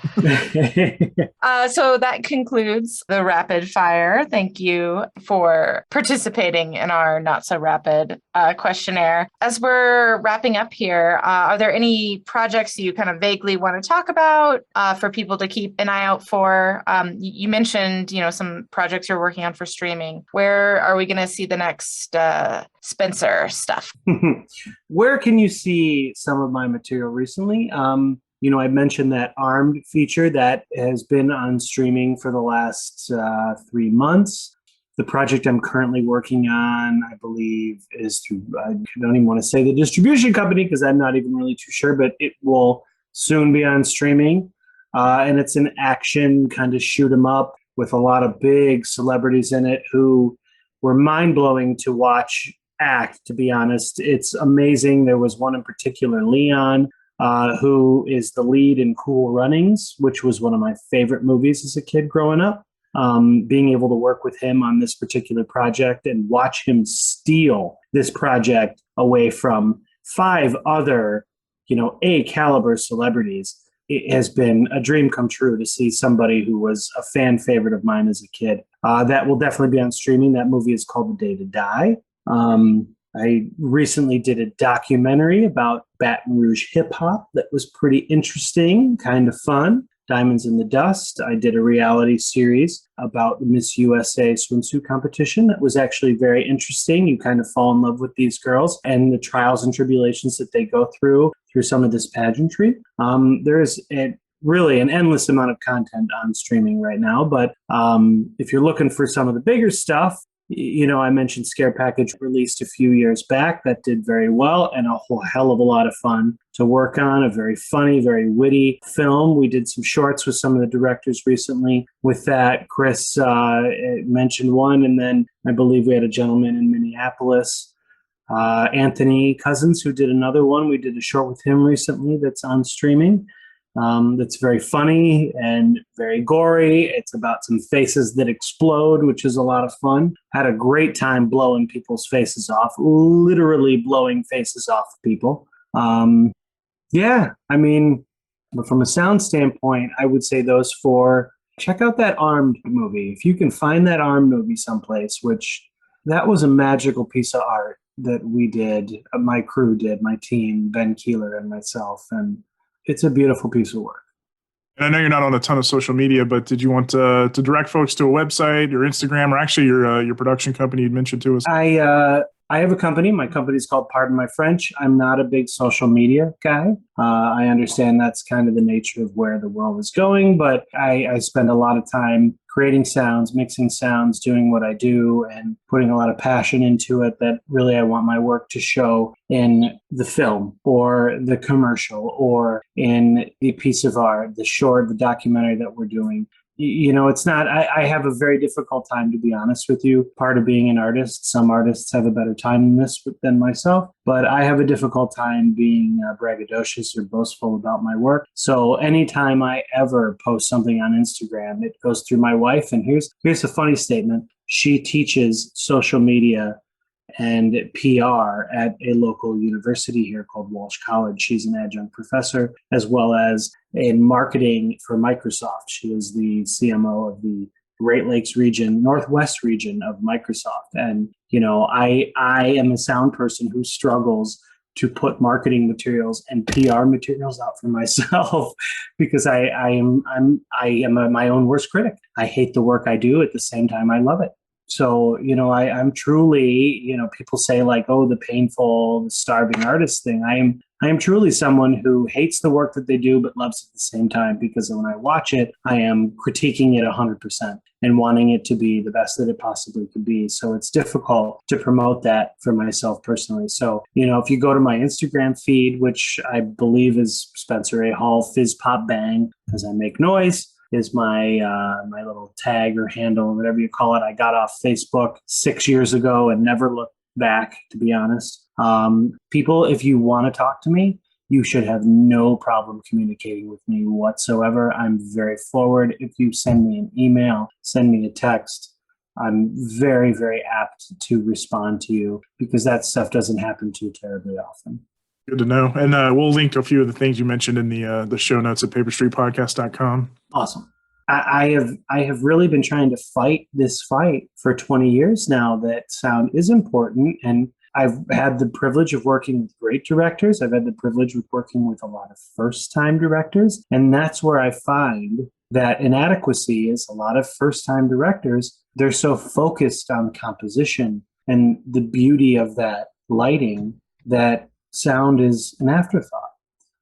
So that concludes the rapid fire. Thank you for participating in our not so rapid questionnaire. As we're wrapping up here, are there any projects you kind of vaguely want to talk about for people to keep an eye out for? You mentioned, some projects you're working on for streaming. Where are we going to see the next Spencer stuff? Where can you see some of my material recently? I mentioned that Armed feature that has been on streaming for the last 3 months. The project I'm currently working on, I believe, is through, I don't even want to say the distribution company because I'm not even really too sure, but it will soon be on streaming. And it's an action kind of shoot 'em up with a lot of big celebrities in it who were mind-blowing to watch act, to be honest. It's amazing. There was one in particular, Leon, who is the lead in Cool Runnings, which was one of my favorite movies as a kid growing up. Being able to work with him on this particular project and watch him steal this project away from 5 other, A caliber celebrities. It has been a dream come true to see somebody who was a fan favorite of mine as a kid. That will definitely be on streaming. That movie is called The Day to Die. I recently did a documentary about Baton Rouge hip hop that was pretty interesting, kind of fun. Diamonds in the Dust. I did a reality series about the Miss USA swimsuit competition that was actually very interesting. You kind of fall in love with these girls and the trials and tribulations that they go through some of this pageantry. There is really an endless amount of content on streaming right now, but if you're looking for some of the bigger stuff, I mentioned Scare Package released a few years back. That did very well and a whole hell of a lot of fun to work on. A very funny, very witty film. We did some shorts with some of the directors recently with that. Chris mentioned one, and then I believe we had a gentleman in Minneapolis, Anthony Cousins, who did another one. We did a short with him recently that's on streaming. That's very funny and very gory. It's about some faces that explode, which is a lot of fun. Had a great time blowing people's faces off, literally blowing faces off of people. But from a sound standpoint, I would say those 4. Check out that Armed movie. If you can find that Armed movie someplace, which that was a magical piece of art that we did, my crew did, my team, Ben Keeler and myself, and it's a beautiful piece of work. And I know you're not on a ton of social media, but did you want to direct folks to a website, your Instagram, or actually your production company you'd mentioned to us? I have a company. My company is called Pardon My French. I'm not a big social media guy. I understand that's kind of the nature of where the world is going, but I spend a lot of time creating sounds, mixing sounds, doing what I do, and putting a lot of passion into it that really I want my work to show in the film or the commercial or in the piece of art, the short, the documentary that we're doing. It's not, I have a very difficult time, to be honest with you. Part of being an artist, some artists have a better time in this than myself, but I have a difficult time being braggadocious or boastful about my work. So anytime I ever post something on Instagram, it goes through my wife. And here's a funny statement. She teaches social media and PR at a local university here called Walsh College. She's an adjunct professor, as well as in marketing for Microsoft. She is the CMO of the Great Lakes region, Northwest region of Microsoft. And, I am a sound person who struggles to put marketing materials and PR materials out for myself because I am my own worst critic. I hate the work I do. At the same time, I love it. So, I'm truly, people say like, oh, the painful, starving artist thing. I am truly someone who hates the work that they do, but loves it at the same time, because when I watch it, I am critiquing it 100% and wanting it to be the best that it possibly could be. So it's difficult to promote that for myself personally. So, if you go to my Instagram feed, which I believe is Spencer A. Hall, Fizz Pop Bang, because I make noise, is my my little tag or handle, or whatever you call it. I got off Facebook 6 years ago and never looked back, to be honest. People, if you want to talk to me, you should have no problem communicating with me whatsoever. I'm very forward. If you send me an email, send me a text, I'm very, very apt to respond to you, because that stuff doesn't happen too terribly often. Good to know. And we'll link a few of the things you mentioned in the show notes at paperstreetpodcast.com. Awesome. I have really been trying to fight this fight for 20 years now, that sound is important. And I've had the privilege of working with great directors. I've had the privilege of working with a lot of first-time directors. And that's where I find that inadequacy is a lot of first-time directors. They're so focused on composition and the beauty of that lighting that sound is an afterthought.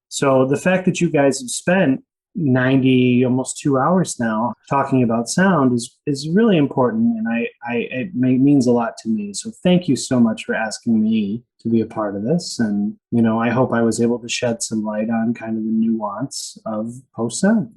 So the fact that you guys have spent 90, almost 2 hours now talking about sound is really important. And it means a lot to me. So thank you so much for asking me to be a part of this. And, I hope I was able to shed some light on kind of the nuance of post sound.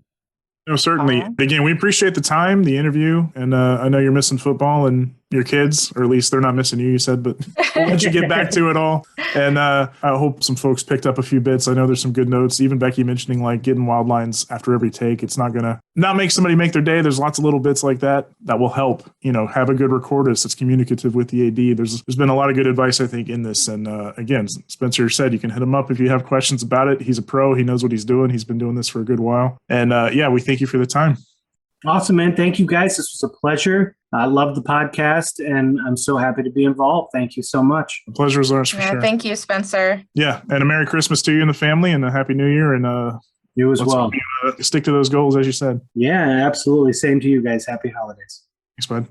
No, certainly. Again, we appreciate the time, the interview, and I know you're missing football and your kids, or at least they're not missing you said, but we'll let you get back to it all. And I hope some folks picked up a few bits. I know there's some good notes. Even Becky mentioning like getting wild lines after every take. It's not going to not make somebody make their day. There's lots of little bits like that will help, have a good recordist that's communicative with the AD. There's been a lot of good advice, I think, in this. And again, Spencer said you can hit him up if you have questions about it. He's a pro. He knows what he's doing. He's been doing this for a good while. And we thank you for the time. Awesome, man. Thank you, guys. This was a pleasure. I love the podcast, and I'm so happy to be involved. Thank you so much. The pleasure is ours for sure. Thank you, Spencer. Yeah, and a Merry Christmas to you and the family, and a Happy New Year. And you as well. Stick to those goals, as you said. Yeah, absolutely. Same to you guys. Happy holidays. Thanks, bud.